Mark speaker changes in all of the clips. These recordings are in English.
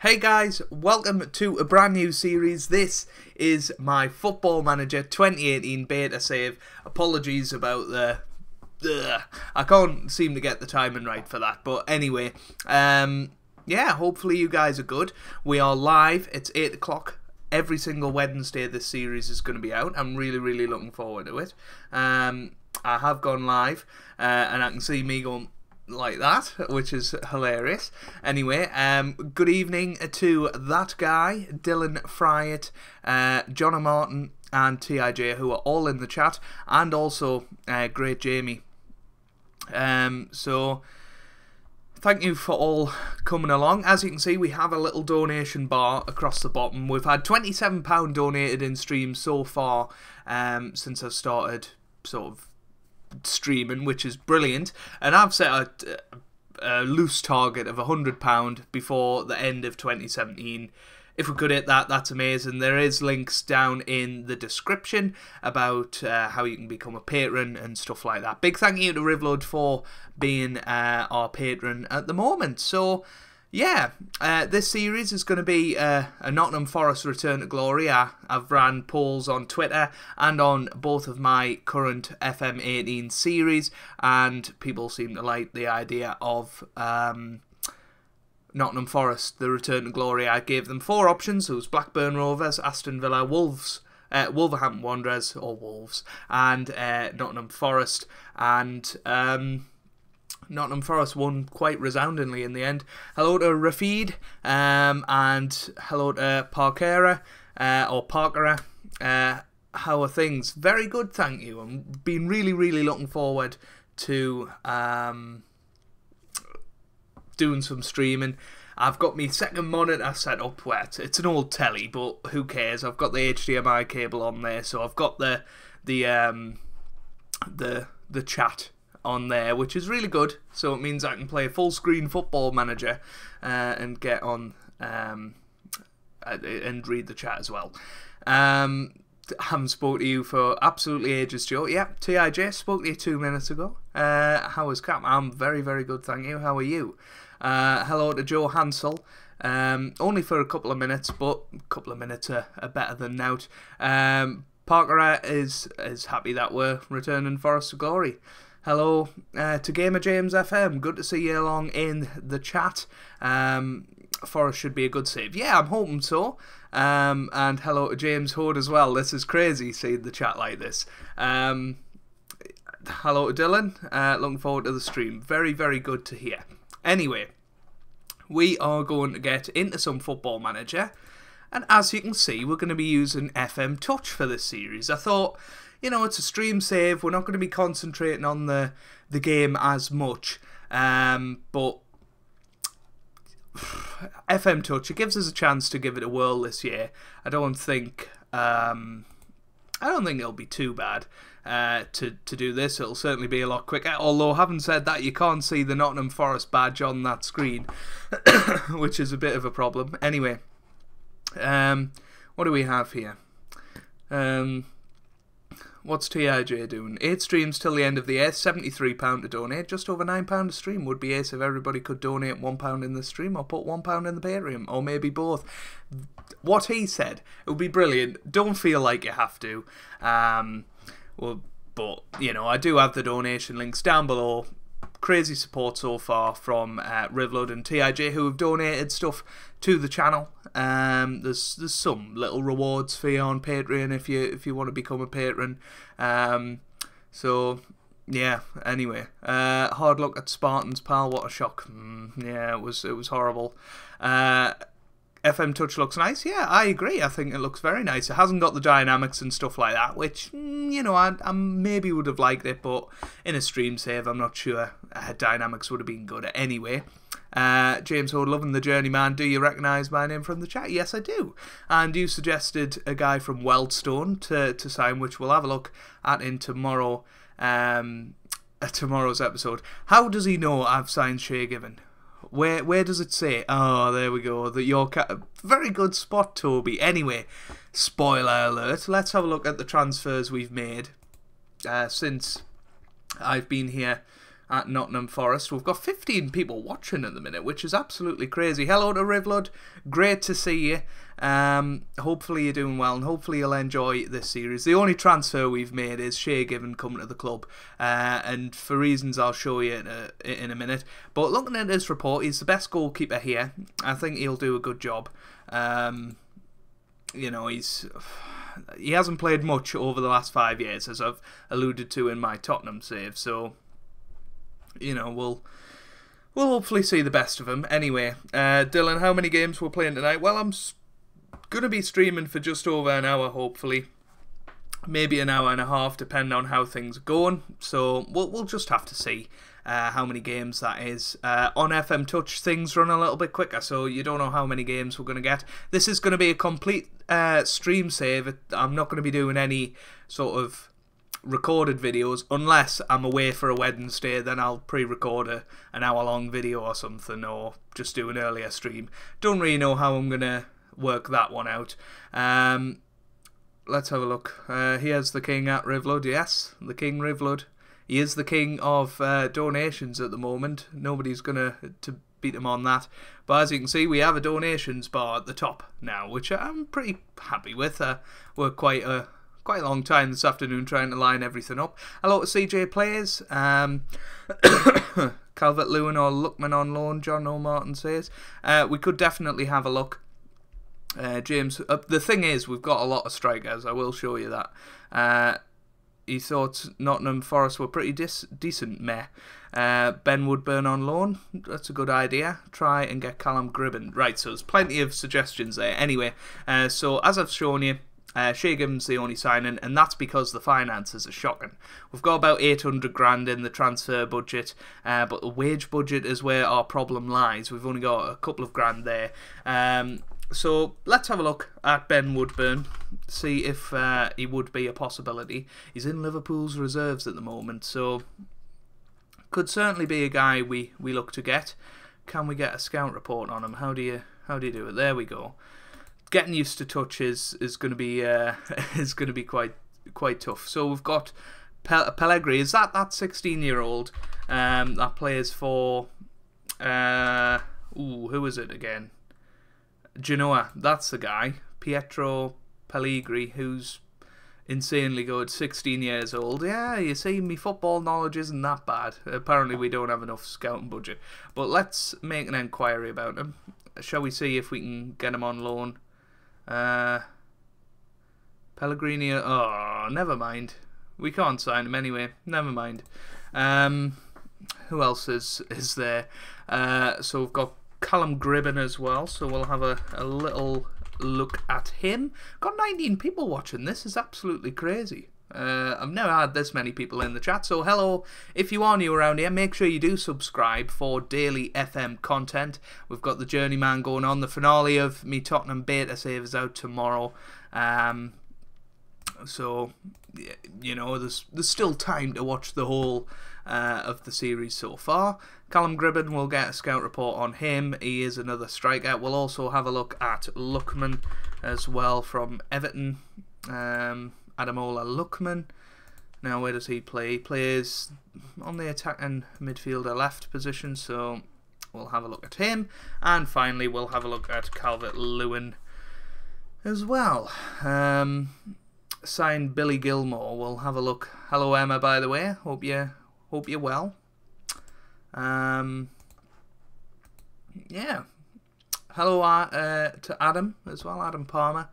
Speaker 1: Hey guys, welcome to a brand new series. This is my Football Manager 2018 beta save. Apologies about the... I can't seem to get the timing right for that. But anyway, yeah, hopefully you guys are good. We are live. It's 8 o'clock. Every single Wednesday this series is going to be out. I'm really looking forward to it. I have gone live and I can see me going like that, which is hilarious. Anyway, good evening to that guy, Dylan Fryatt, John Martin and TIJ, who are all in the chat, and also Great Jamie. So thank you for all coming along. As you can see, we have a little donation bar across the bottom. We've had £27 donated in stream so far since I've started sort of streaming, which is brilliant, and I've set a loose target of £100 before the end of 2017. If we could hit that, that's amazing. There is links down in the description about how you can become a patron and stuff like that. Big thank you to Rivload for being our patron at the moment. So yeah, this series is going to be a Nottingham Forest return to glory. I've ran polls on Twitter and on both of my current FM18 series, and people seem to like the idea of Nottingham Forest, the return to glory. I gave them 4 options. It was Blackburn Rovers, Aston Villa, Wolves, Wolverhampton Wanderers, or Wolves, and Nottingham Forest, and Nottingham Forest won quite resoundingly in the end. Hello to Rafid, and hello to Parkera, or Parkera. How are things? Very good, thank you. I'm been really looking forward to doing some streaming. I've got my second monitor set up where it's an old telly, but who cares? I've got the HDMI cable on there, so I've got the chat on there, which is really good. So it means I can play a full screen Football Manager and get on and read the chat as well. I haven't spoke to you for absolutely ages, Joe. Yeah, TIJ spoke to you 2 minutes ago. How is Cap? I'm very good, thank you. How are you? Hello to Joe Hansel. Only for a couple of minutes, but a couple of minutes are better than nout. Parker is happy that we're returning Forest to glory. Hello to Gamer James FM. Good to see you along in the chat. Forest should be a good save. Yeah, I'm hoping so. And hello to James Hood as well. This is crazy seeing the chat like this. Hello to Dylan. Looking forward to the stream. Very good to hear. Anyway, we are going to get into some Football Manager. And as you can see, we're going to be using FM Touch for this series. I thought, you know, it's a stream save. We're not going to be concentrating on the game as much. But FM Touch, it gives us a chance to give it a whirl this year. I don't think it'll be too bad to do this. It'll certainly be a lot quicker. Although, having said that, you can't see the Nottingham Forest badge on that screen, which is a bit of a problem. Anyway, what do we have here? What's TIJ doing? 8 streams till the end of the year, £73 to donate. Just over £9 a stream would be ace if everybody could donate £1 in the stream or put £1 in the Patreon, or maybe both. What he said, it would be brilliant. Don't feel like you have to. Well, but, you know, I do have the donation links down below. Crazy support so far from Rivload and TIJ, who have donated stuff to the channel. There's some little rewards for you on Patreon if you want to become a patron. So yeah. Anyway, hard luck at Spartans, pal. What a shock. Yeah, it was horrible. FM Touch looks nice. Yeah, I agree. I think it looks very nice. It hasn't got the dynamics and stuff like that, which, you know, I maybe would have liked it, but in a stream save, I'm not sure dynamics would have been good anyway. James Hood, loving the journey, man. Do you recognise my name from the chat? Yes, I do. And you suggested a guy from Weldstone to sign, which we'll have a look at in tomorrow's episode. How does he know I've signed Shay Given? Where does it say? Oh, there we go. That your very good spot, Toby. Anyway, spoiler alert. Let's have a look at the transfers we've made since I've been here at Nottingham Forest. We've got 15 people watching at the minute, which is absolutely crazy. Hello to Rivlud, great to see you. Hopefully you're doing well, and hopefully you'll enjoy this series. The only transfer we've made is Shay Given coming to the club, and for reasons I'll show you in a minute. But looking at his report, he's the best goalkeeper here. I think he'll do a good job. You know, he hasn't played much over the last 5 years, as I've alluded to in my Tottenham save, so you know, we'll hopefully see the best of him. Anyway, Dylan, how many games we're playing tonight? Well, I'm going to be streaming for just over an hour, hopefully. Maybe an hour and a half, depending on how things are going. So we'll just have to see how many games that is. On FM Touch, things run a little bit quicker, so you don't know how many games we're going to get. This is going to be a complete stream save. I'm not going to be doing any sort of recorded videos unless I'm away for a Wednesday. Then I'll pre-record an hour-long video or something, or just do an earlier stream. Don't really know how I'm going to work that one out. Let's have a look. Here's the king at Rivlud. Yes, the king Rivlud. He is the king of donations at the moment. Nobody's going to beat him on that. But as you can see, we have a donations bar at the top now, which I'm pretty happy with. We're quite a long time this afternoon trying to line everything up. Hello to CJ Players. Calvert-Lewin or Luckman on loan, John O'Martin says. We could definitely have a look. James, the thing is, we've got a lot of strikers. I will show you that. He thought Nottingham Forest were pretty decent, meh. Ben Woodburn on loan, that's a good idea. Try and get Callum Gribben. Right, so there's plenty of suggestions there. Anyway, so as I've shown you, Shay Given's the only signing, and that's because the finances are shocking. We've got about 800 grand in the transfer budget, but the wage budget is where our problem lies. We've only got a couple of grand there. So let's have a look at Ben Woodburn, see if he would be a possibility. He's in Liverpool's reserves at the moment, so could certainly be a guy we look to get. Can we get a scout report on him? How do you do it? There we go. Getting used to touch is going to be quite tough. So we've got Pellegrini. Is that 16-year-old that plays for who is it again? Genoa. That's the guy, Pietro Pellegrini, who's insanely good. 16 years old. Yeah, you see, me football knowledge isn't that bad. Apparently we don't have enough scouting budget. But let's make an inquiry about him. Shall we see if we can get him on loan? Pellegrini, oh, never mind. We can't sign him anyway. Never mind. Who else is there? So we've got Callum Gribben as well, so we'll have a little look at him. Got 19 people watching. This is absolutely crazy. I've never had this many people in the chat, so hello. If you are new around here, make sure you do subscribe for daily FM content. We've got the Journeyman going on. The finale of me Tottenham beta save is out tomorrow. So, you know, there's still time to watch the whole of the series so far. Callum Gribben, we'll get a scout report on him. He is another striker. We'll also have a look at Luckman as well from Everton. Ademola Luckman. Now, where does he play? He plays on the attacking midfielder left position, so we'll have a look at him. And finally, we'll have a look at Calvert-Lewin as well. Signed Billy Gilmore. We'll have a look. Hello, Emma, by the way. Hope you're well. Yeah. Hello to Adam as well, Adam Palmer.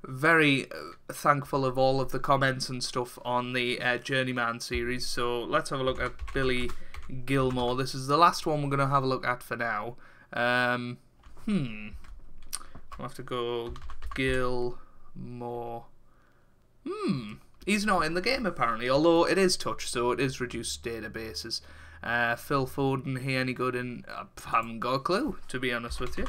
Speaker 1: Very thankful of all of the comments and stuff on the Journeyman series. So let's have a look at Billy Gilmore. This is the last one we're going to have a look at for now. We'll have to go Gilmore. He's not in the game apparently, although it is touch, so it is reduced databases. Phil Foden here, any good? I haven't got a clue, to be honest with you.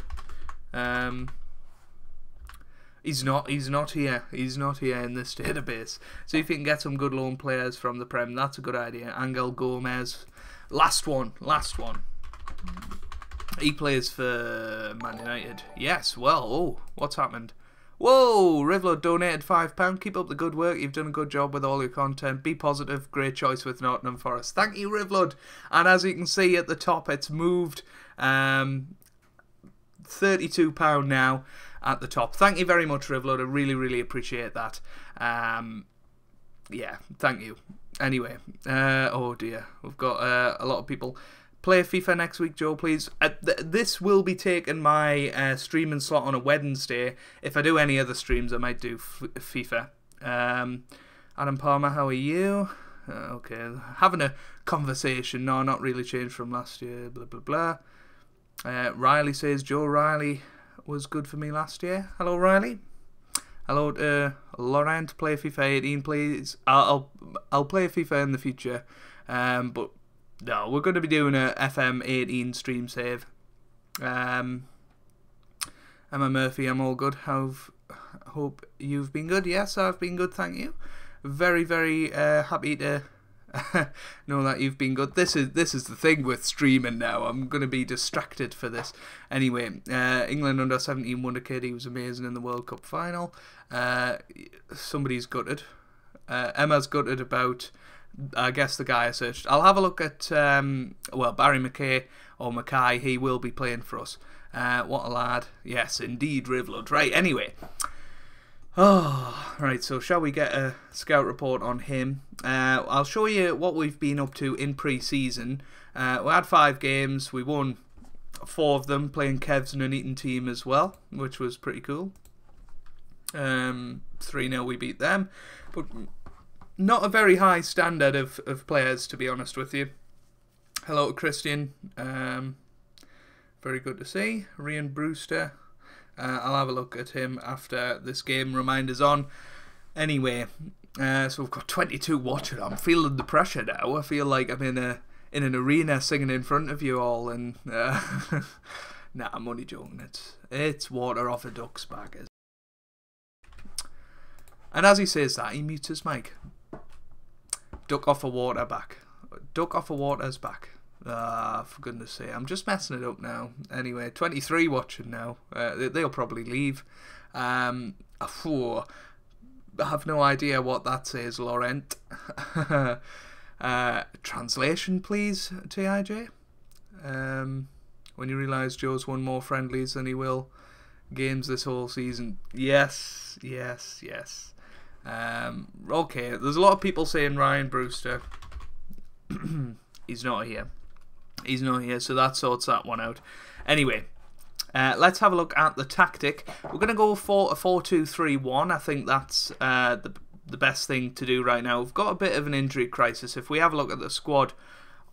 Speaker 1: He's not here. He's not here in this database. See if you can get some good loan players from the Prem. That's a good idea. Angel Gomez. Last one. He plays for Man United. Yes, well, oh, what's happened? Whoa, Rivlo donated £5. Keep up the good work. You've done a good job with all your content. Be positive. Great choice with Nottingham Forest. Thank you, Rivlud. And as you can see at the top, it's moved £32 now at the top. Thank you very much, Rivlud. I really, really appreciate that. Yeah, thank you. Anyway, oh dear, we've got a lot of people. Play FIFA next week, Joe, please. This will be taking my streaming slot on a Wednesday. If I do any other streams, I might do FIFA. Adam Palmer, how are you? Okay, having a conversation. No, not really changed from last year. Blah, blah, blah. Riley says, Joe Riley was good for me last year. Hello, Riley. Hello, Laurent. Play FIFA 18, please. I'll play FIFA in the future. But no, we're going to be doing a FM18 stream save. Emma Murphy, I'm all good. Hope you've been good. Yes, I've been good, thank you. Very, very happy to know that you've been good. This is the thing with streaming now. I'm going to be distracted for this. Anyway, England under 17 wonder kid. He was amazing in the World Cup final. Somebody's gutted. Emma's gutted about, I guess, the guy I searched. I'll have a look at, well, Barry McKay or Mackay. He will be playing for us. What a lad. Yes, indeed, Rivlud. Right, anyway. Oh, right, so shall we get a scout report on him? I'll show you what we've been up to in pre-season. We had 5 games. We won 4 of them, playing Kev's Nuneaton team as well, which was pretty cool. 3-0 we beat them. But not a very high standard of players, to be honest with you. Hello to Christian. Very good to see. Rian Brewster. I'll have a look at him after this game. Reminders on. Anyway, so we've got 22 watching. I'm feeling the pressure now. I feel like I'm in an arena singing in front of you all. And nah, I'm only joking. It's water off a duck's back. And as he says that, he mutes his mic. Duck off a water back. Duck off a water's back. For goodness sake, I'm just messing it up now. Anyway, 23 watching now. They'll probably leave. I have no idea what that says, Laurent. Translation, please, TIJ. When you realise Joe's won more friendlies than he will games this whole season. Yes, yes, yes. Okay, there's a lot of people saying Ryan Brewster. He's not here. He's not here, so that sorts that one out. Anyway, let's have a look at the tactic. We're going to go for a 4-2-3-1. I think that's the best thing to do right now. We've got a bit of an injury crisis. If we have a look at the squad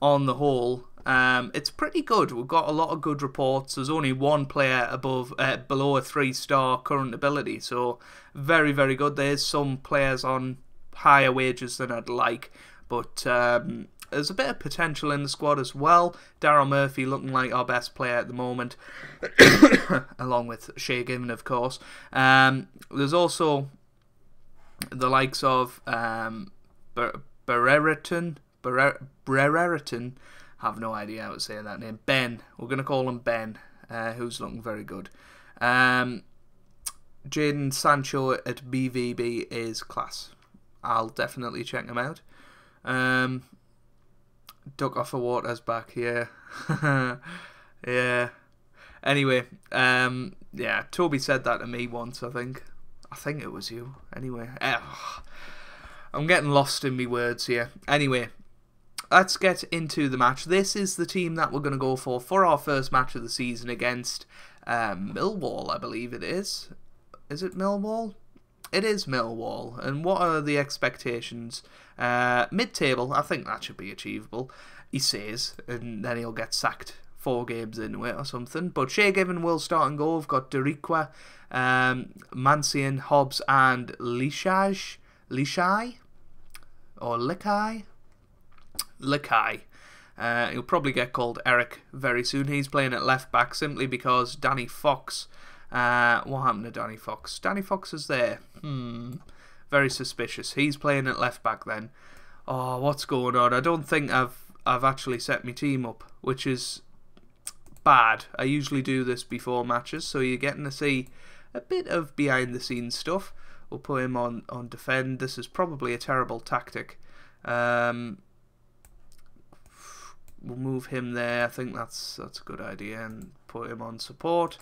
Speaker 1: on the whole, it's pretty good. We've got a lot of good reports. There's only one player below a 3-star current ability, so very, very good. There's some players on higher wages than I'd like, but there's a bit of potential in the squad as well. Daryl Murphy looking like our best player at the moment, along with Shea Given, of course. There's also the likes of Brereton. I have no idea how to say that name. Ben. We're going to call him Ben, who's looking very good. Jadon Sancho at BVB is class. I'll definitely check him out. Duck off the water's back here. Yeah. Anyway, yeah, Toby said that to me once, I think. I think it was you. Anyway, I'm getting lost in me words here. Anyway, let's get into the match. This is the team that we're going to go for our first match of the season against Millwall, I believe it is. Is it Millwall? It is Millwall. And what are the expectations? Mid-table, I think that should be achievable, he says, and then he'll get sacked 4 games into it or something. But Shea Given will start and go. We've got Deriqua, Mancian, Hobbs, and Lichai? Or Likai? Likai. He'll probably get called Eric very soon. He's playing at left back simply because Danny Fox. What happened to Danny Fox? Danny Fox is there. Very suspicious. He's playing at left back then. Oh, what's going on? I don't think I've actually set my team up, which is bad. I usually do this before matches, so you're getting to see a bit of behind the scenes stuff. We'll put him on defend. This is probably a terrible tactic. We'll move him there. I think that's a good idea, and put him on support.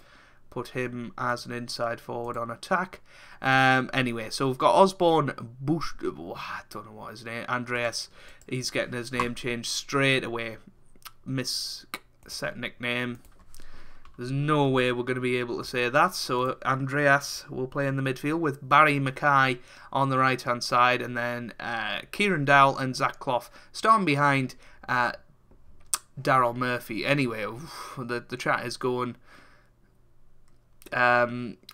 Speaker 1: Put him as an inside forward on attack. Anyway, so we've got Osborne Bush. I don't know what his name. Andreas. He's getting his name changed straight away. Set nickname. There's no way we're going to be able to say that. So Andreas will play in the midfield with Barry Mackay on the right hand side, and then Kieran Dowell and Zach Clough starting behind Daryl Murphy. Anyway, the chat is going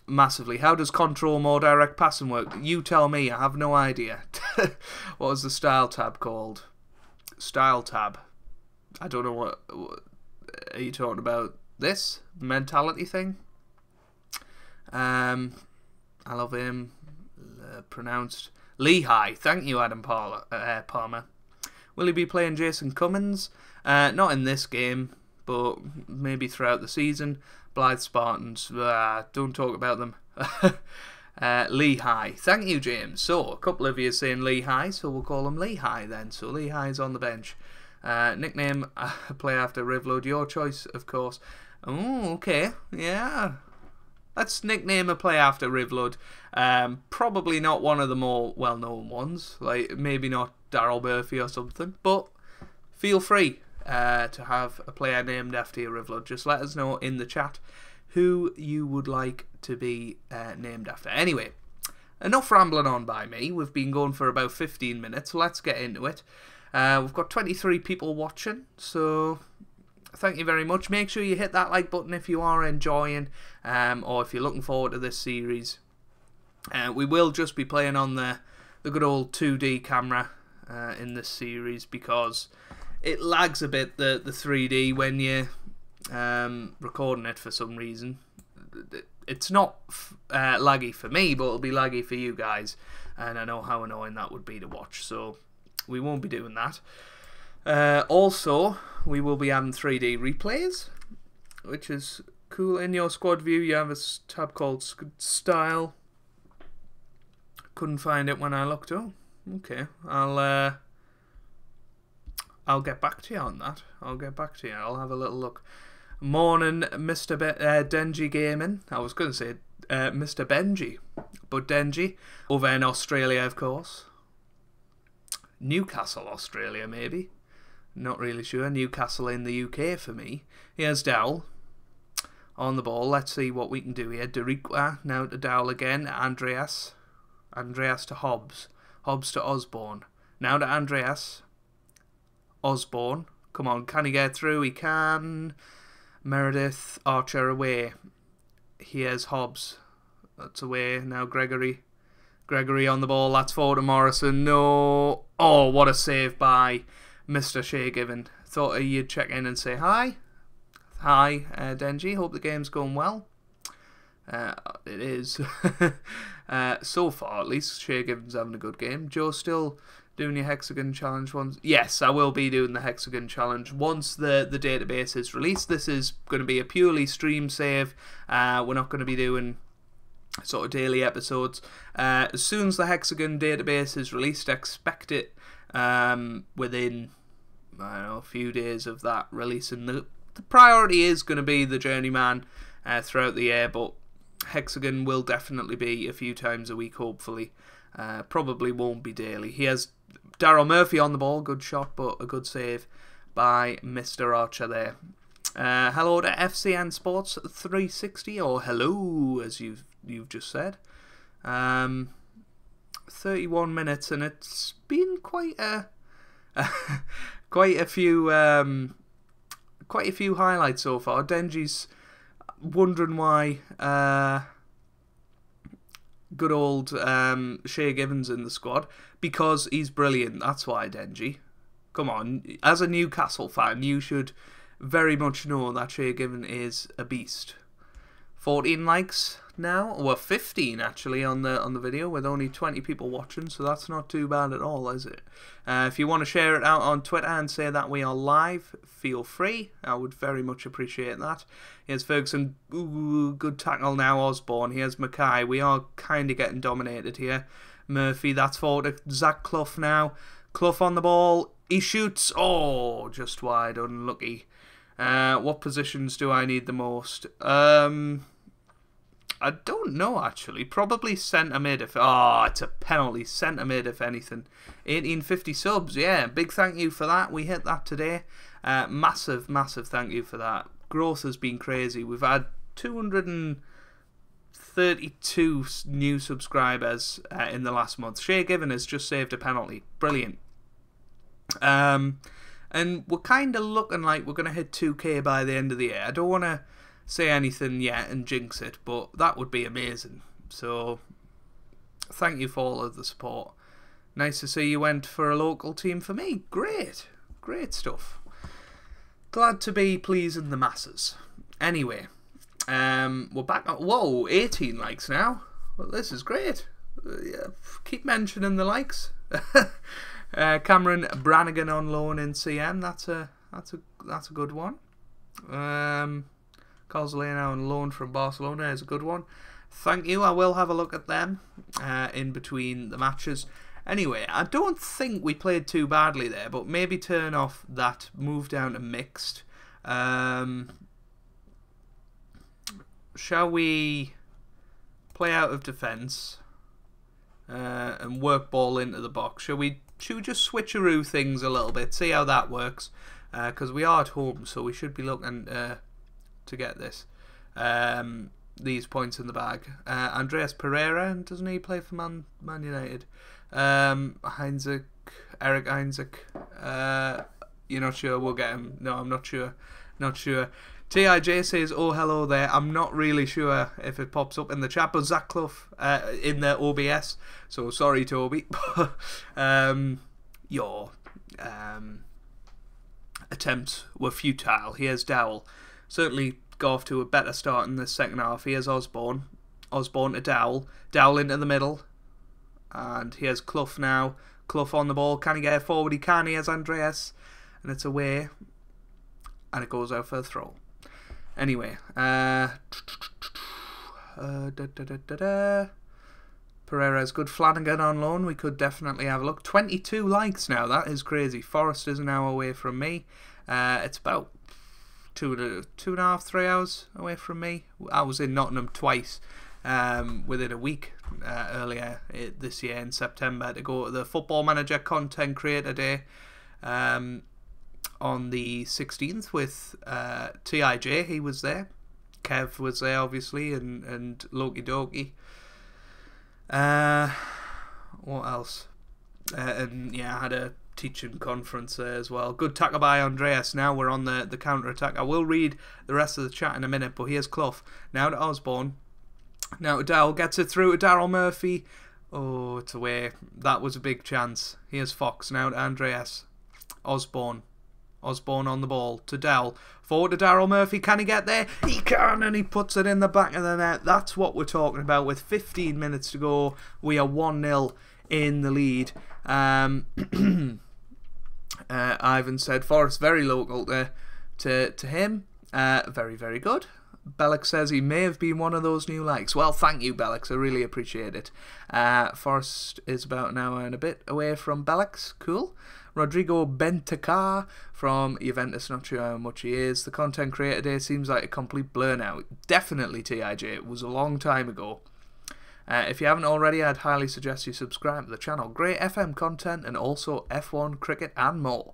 Speaker 1: massively. How does control more direct passing work? You tell me. I have no idea. What was the style tab called? Style tab. I don't know what are you talking about. This mentality thing. I love him. Pronounced Lehigh. Thank you, Adam Palmer. Will he be playing Jason Cummins? Not in this game, but maybe throughout the season. Blythe Spartans. Don't talk about them. Lehigh. Thank you, James. So, a couple of you are saying Lehigh, so we'll call him Lehigh then. So, Lehigh's on the bench. Nickname, play after Rivload. Your choice, of course. Oh, okay. Yeah. Let's nickname a play after Rivload. Probably not one of the more well-known ones. Like, maybe not Daryl Murphy or something. But feel free to have a player named after your Rivload. Just let us know in the chat who you would like to be named after. Anyway, enough rambling on by me. We've been going for about 15 minutes. Let's get into it. We've got 23 people watching, so thank you very much. Make sure you hit that like button if you are enjoying, or if you're looking forward to this series. We will just be playing on the good old 2D camera in this series, because it lags a bit, the 3D, when you're recording it for some reason. It's not laggy for me, but it'll be laggy for you guys, and I know how annoying that would be to watch, so we won't be doing that. Also, we will be having 3D replays, which is cool. In your squad view, you have a tab called Style. Couldn't find it when I looked. Oh, okay. I'll get back to you on that. I'll get back to you. I'll have a little look. Morning, Mr. Denji Gaming. I was going to say Mr. Benji, but Denji. Over in Australia, of course. Newcastle, Australia, maybe. Not really sure. Newcastle in the UK for me. Here's Dowell on the ball. Let's see what we can do here. Deriqua now to Dowell again. Andreas to Hobbs. Hobbs to Osborne. Now to Andreas. Osborne. Come on, can he get through? He can. Meredith. Archer away. Here's Hobbs. That's away. Now Gregory. Gregory on the ball. That's forward to Morrison. No. Oh, what a save by Mr. Shea Given. Thought you'd check in and say hi. Hi, Denji. Hope the game's going well. It is. So far, at least, Shea Given's having a good game. Joe, still doing your Hexagon Challenge ones? Yes, I will be doing the Hexagon Challenge once the database is released. This is going to be a purely stream save. We're not going to be doing sort of daily episodes. As soon as the Hexagon database is released, expect it within, I don't know, a few days of that releasing. The priority is going to be the Journeyman throughout the year, but Hexagon will definitely be a few times a week, hopefully. Probably won't be daily. He has Daryl Murphy on the ball. Good shot, but a good save by Mr. Archer there. Hello to FCN Sports 360, or hello, as you've just said. 31 minutes, and it's been quite a quite a few highlights so far. Denji's wondering why good old Shea Given's in the squad, because he's brilliant. That's why, Denji. Come on, as a Newcastle fan, you should very much know that Shea Given is a beast. 14 likes, now. Well, 15 actually on the video, with only 20 people watching, so that's not too bad at all, is it? If you want to share it out on Twitter and say that we are live, feel free. I would very much appreciate that. Here's Ferguson. Ooh, good tackle now, Osborne. Here's Mackay. We are kind of getting dominated here. Murphy, that's forward to Zach Clough now. Clough on the ball. He shoots. Oh, just wide. Unlucky. What positions do I need the most? I don't know, actually. Probably centre mid. It's a penalty. Centre mid, if anything. 1850 subs. Yeah, big thank you for that. We hit that today. Massive, massive thank you for that. Growth has been crazy. We've had 232 new subscribers in the last month. Shea Given has just saved a penalty. Brilliant. And we're kind of looking like we're going to hit 2k by the end of the year. I don't want to say anything yet and jinx it, but that would be amazing. So thank you for all of the support. Nice to see you went for a local team for me. Great stuff. Glad to be pleasing the masses. Anyway, we're back up. Whoa, 18 likes now. Well, this is great. Keep mentioning the likes. Cameron Brannigan on loan in CM. That's a good one. Kozlina on loan from Barcelona is a good one. Thank you. I will have a look at them in between the matches. Anyway, I don't think we played too badly there, but maybe turn off that move down to mixed. Shall we play out of defence and work ball into the box? Should we just switcheroo things a little bit, see how that works? Because we are at home, so we should be looking to get these points in the bag. Andreas Pereira, doesn't he play for Man United? Eric Heinzek. You're not sure? We'll get him. No, I'm not sure. Not sure. TIJ says, oh, hello there. I'm not really sure if it pops up in the chat, but Zach Clough in the OBS. So sorry, Toby. Your attempts were futile. Here's Dowell. Certainly go off to a better start in the second half. Here's Osborne. Osborne to Dowell. Dowell into the middle. And here's Clough now. Clough on the ball. Can he get it forward? He can. Here's Andreas. And it's away. And it goes out for a throw. Anyway. Pereira's good. Flanagan on loan. We could definitely have a look. 22 likes now. That is crazy. Forest is an hour away from me. It's about 2.5, 3 hours away from me. I was in Nottingham twice within a week earlier this year in September to go to the Football Manager Content Creator Day on the 16th with TIJ. He was there. Kev was there, obviously, and Loki Doki. What else? And yeah, I had a teaching conference there as well. Good tackle by Andreas. Now we're on the counter attack. I will read the rest of the chat in a minute, but here's Clough. Now to Osborne. Now to Dowell. Gets it through to Daryl Murphy. Oh, it's away. That was a big chance. Here's Fox. Now to Andreas. Osborne. Osborne on the ball to Dowell. Forward to Daryl Murphy. Can he get there? He can, and he puts it in the back of the net. That's what we're talking about. With 15 minutes to go, we are 1-0 in the lead. Ivan said Forest very local to him. Very, very good. Bellick says he may have been one of those new likes. Well, thank you, Bellick. I really appreciate it. Forest is about an hour and a bit away from Bellick's. Cool. Rodrigo Bentacar from Juventus. Not sure how much he is. The Content Creator Day seems like a complete blur now. Definitely TIJ. It was a long time ago. If you haven't already, I'd highly suggest you subscribe to the channel. Great FM content and also F1, cricket and more.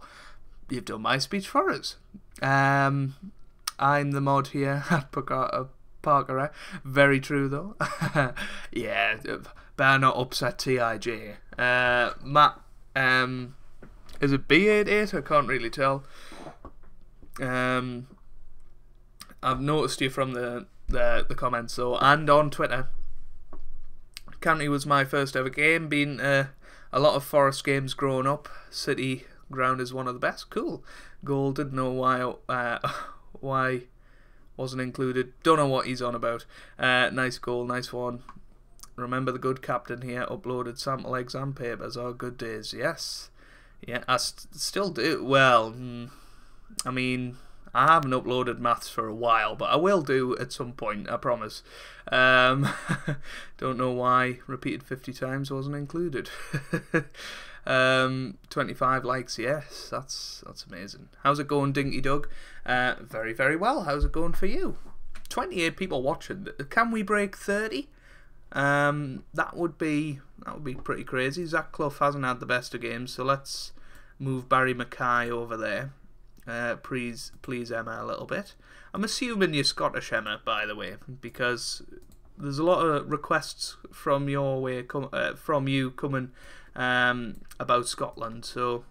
Speaker 1: You've done my speech for us. I'm the mod here at Parker. Very true though. Yeah, better not upset TIJ. Matt, is it B88? I can't really tell. I've noticed you from the comments though, and on Twitter. County was my first ever game. Been a lot of Forest games growing up. City ground is one of the best. Cool. Goal. Didn't know why wasn't included. Don't know what he's on about. Nice goal, nice one. Remember the good captain here uploaded sample exam papers. Oh, good days. Yes. Yeah, I still do. Well, I mean, I haven't uploaded maths for a while, but I will do at some point, I promise. Don't know why repeated 50 times wasn't included. 25 likes, yes, that's amazing. How's it going, Dinky Doug? Very, very well. How's it going for you? 28 people watching. Can we break 30? That would be pretty crazy. Zach Clough hasn't had the best of games, so let's move Barry Mackay over there. Please Emma a little bit. I'm assuming you're Scottish, Emma, by the way, because there's a lot of requests from your way from you coming about Scotland, so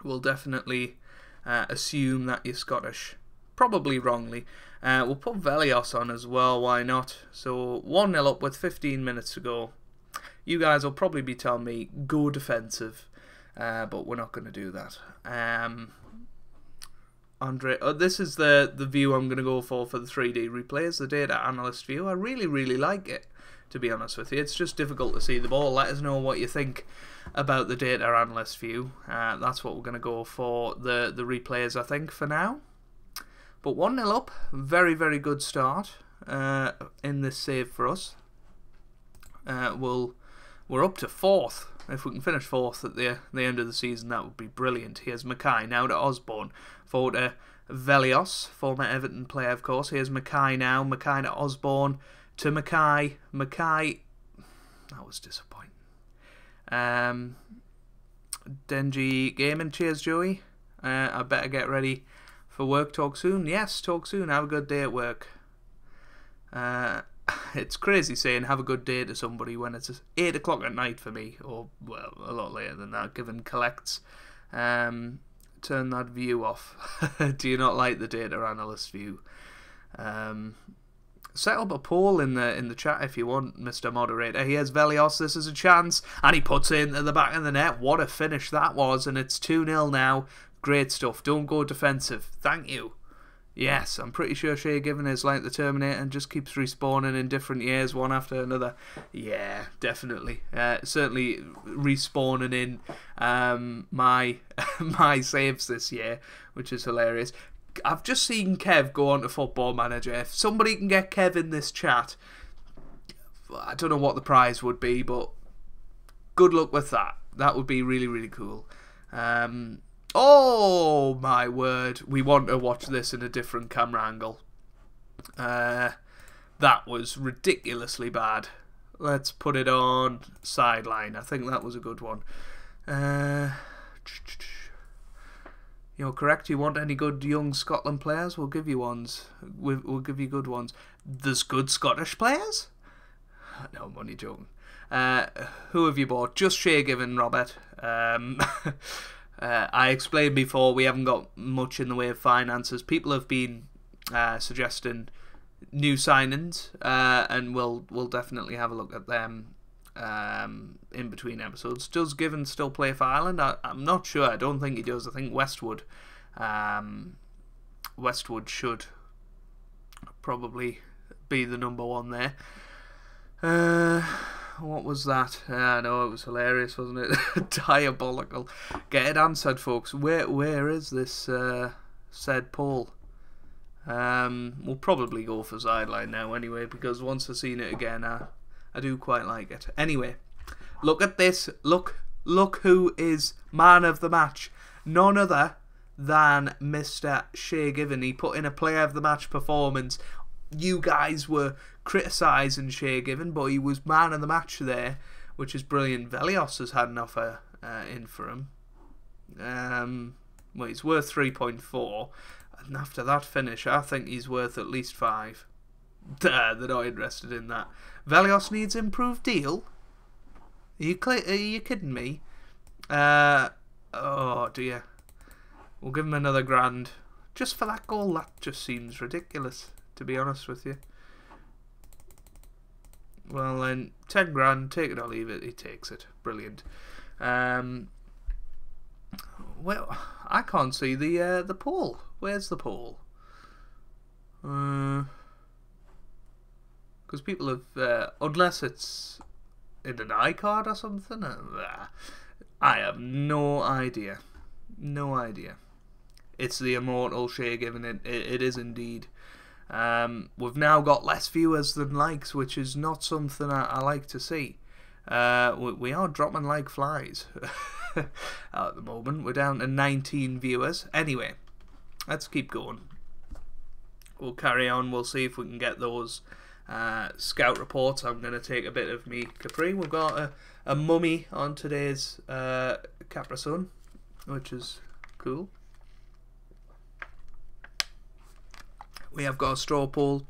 Speaker 1: we'll definitely assume that you're Scottish. Probably wrongly. We'll put Velios on as well, why not? So 1-0 up with 15 minutes to go. You guys will probably be telling me, go defensive, but we're not going to do that. Andre, this is the view I'm going to go for the 3D replays, the data analyst view. I really, really like it, to be honest with you. It's just difficult to see the ball. Let us know what you think about the data analyst view. That's what we're going to go for the replays, I think, for now. But 1-0 up, very, very good start in this save for us. We're up to 4th. If we can finish 4th at the end of the season, that would be brilliant. Here's Mackay, now to Osborne. Forward to Velios, former Everton player, of course. Here's Mackay now. Mackay to Osborne. To Mackay. Mackay. That was disappointing. Denji Gaming. Cheers, Joey. I better get ready for work. Talk soon. Yes, talk soon. Have a good day at work. It's crazy saying have a good day to somebody when it's 8 o'clock at night for me, or well, a lot later than that, given collects. Turn that view off. Do you not like the data analyst view? Set up a poll in the chat if you want, Mr. Moderator. Here's Velios. This is a chance, and he puts it into the back of the net. What a finish that was, and it's 2-0 now. Great stuff. Don't go defensive. Thank you. Yes, I'm pretty sure Shay Given is like the Terminator and just keeps respawning in different years, one after another. Yeah, definitely. Certainly respawning in my saves this year, which is hilarious. I've just seen Kev go on to Football Manager. If somebody can get Kev in this chat, I don't know what the prize would be, but good luck with that. That would be really, really cool. Oh my word, we want to watch this in a different camera angle. That was ridiculously bad. Let's put it on sideline. I think that was a good one. You're correct. You want any good young Scotland players? We'll give you ones. We'll give you good ones. There's good Scottish players? No, I'm only joking. Who have you bought? Just Shay Given, Robert. I explained before, we haven't got much in the way of finances. People have been suggesting new signings, and we'll definitely have a look at them in between episodes. Does Given still play for Ireland? I'm not sure. I don't think he does. I think Westwood should probably be the number one there. What was that? I know, it was hilarious, wasn't it? Diabolical. Get it answered, folks. Where is this said poll? We'll probably go for sideline now anyway, because once I've seen it again, I do quite like it. Anyway, look at this. Look who is man of the match. None other than Mr. Shay Given. He put in a player of the match performance. You guys were criticising Shay Given, but he was man of the match there, which is brilliant. Velios has had an offer in for him. Well, he's worth 3.4, and after that finish, I think he's worth at least 5. They're not interested in that. Velios needs improved deal? Are you kidding me? Oh dear. We'll give him another grand. Just for that goal, that just seems ridiculous, to be honest with you. Well then, 10 grand, take it or leave it. He takes it. Brilliant. Well, I can't see the poll. Where's the poll? Because people have, unless it's in an iCard or something, I have no idea. No idea. It's the immortal Shea given it. It is indeed. We've now got less viewers than likes, which is not something I like to see. We are dropping like flies at the moment. We're down to 19 viewers. Anyway, let's keep going. We'll carry on. We'll see if we can get those scout reports. I'm going to take a bit of me Capri. We've got a mummy on today's Capra Sun, which is cool. We have got a straw poll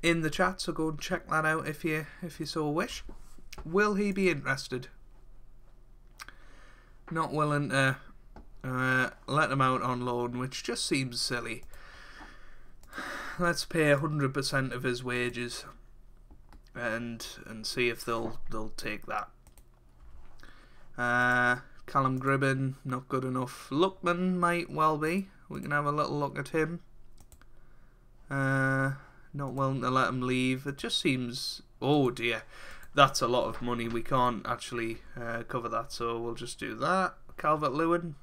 Speaker 1: in the chat, so go and check that out if you so wish. Will he be interested? Not willing to let him out on loan, which just seems silly. Let's pay 100% of his wages and see if they'll take that. Callum Gribbin, not good enough. Luckman might well be. We can have a little look at him. Not willing to let him leave. It just seems... Oh dear, that's a lot of money. We can't actually cover that, so we'll just do that. Calvert-Lewin,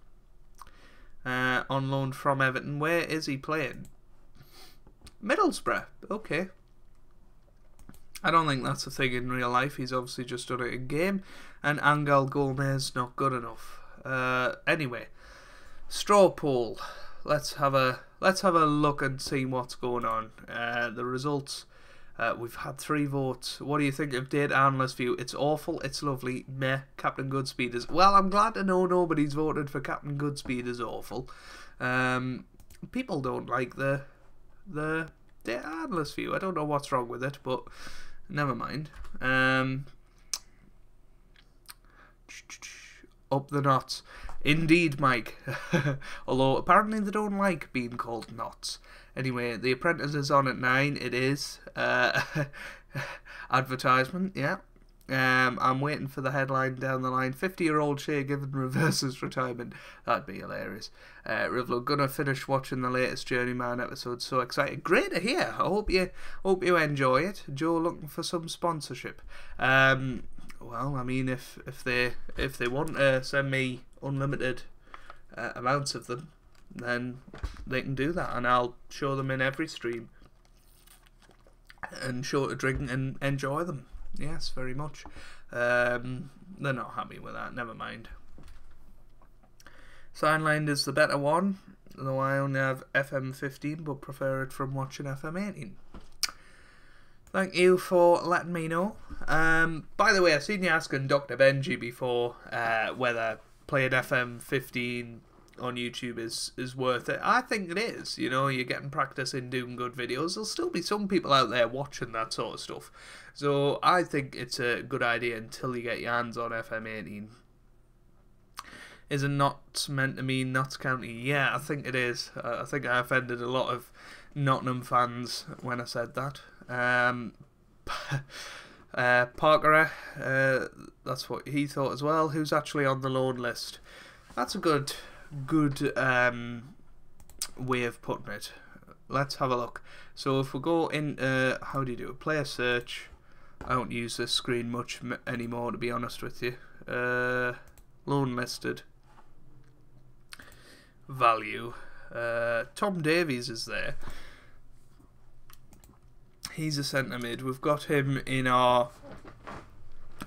Speaker 1: on loan from Everton. Where is he playing? Middlesbrough. Okay. I don't think that's a thing in real life. He's obviously just done it in game. And Angel Gomez, not good enough. Anyway, straw poll. Let's have a look and see what's going on. The results. We've had 3 votes. What do you think of Data Analyst View? It's awful. It's lovely. Meh. Captain Goodspeed is... Well, I'm glad to know nobody's voted for Captain Goodspeed is awful. People don't like the Data Analyst View. I don't know what's wrong with it, but never mind. Up the knots. Indeed, Mike. Although apparently they don't like being called knots. Anyway, The Apprentice is on at 9. It is. Advertisement, yeah. I'm waiting for the headline down the line. 50-year-old Shea given reverses retirement. That'd be hilarious. Rivlo, gonna finish watching the latest Journeyman episode. So excited. Great to hear. I hope you enjoy it. Joe looking for some sponsorship. Well, I mean, if they want to send me unlimited amounts of them, then they can do that, and I'll show them in every stream and show to drink and enjoy them. Yes, very much. They're not happy with that. Never mind. Signline is the better one, though I only have FM18, but prefer it from watching FM18. Thank you for letting me know. By the way, I've seen you asking Dr. Benji before whether playing FM15 on YouTube is worth it. I think it is. You know, you're getting practice in doing good videos. There'll still be some people out there watching that sort of stuff. So I think it's a good idea until you get your hands on FM18. Is it not meant to mean Notts County? Yeah, I think it is. I think I offended a lot of Nottingham fans when I said that. Parker, that's what he thought as well, who's actually on the loan list. That's a good way of putting it. Let's have a look. So if we go in, how do you do it? Player search. I don't use this screen much anymore, to be honest with you. Loan listed. Value. Tom Davies is there. He's a centre mid. We've got him in our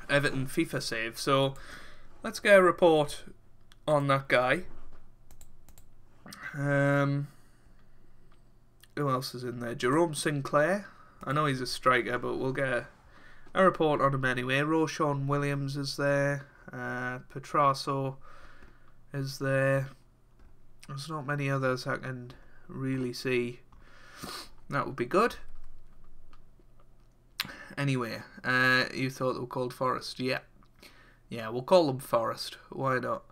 Speaker 1: Everton FIFA save. So let's get a report on that guy. Who else is in there? Jerome Sinclair. I know he's a striker, but we'll get a report on him anyway. Roshan Williams is there. Petrasso is there. There's not many others I can really see. That would be good. Anyway, you thought they were called Forest? Yeah. Yeah, we'll call them Forest. Why not?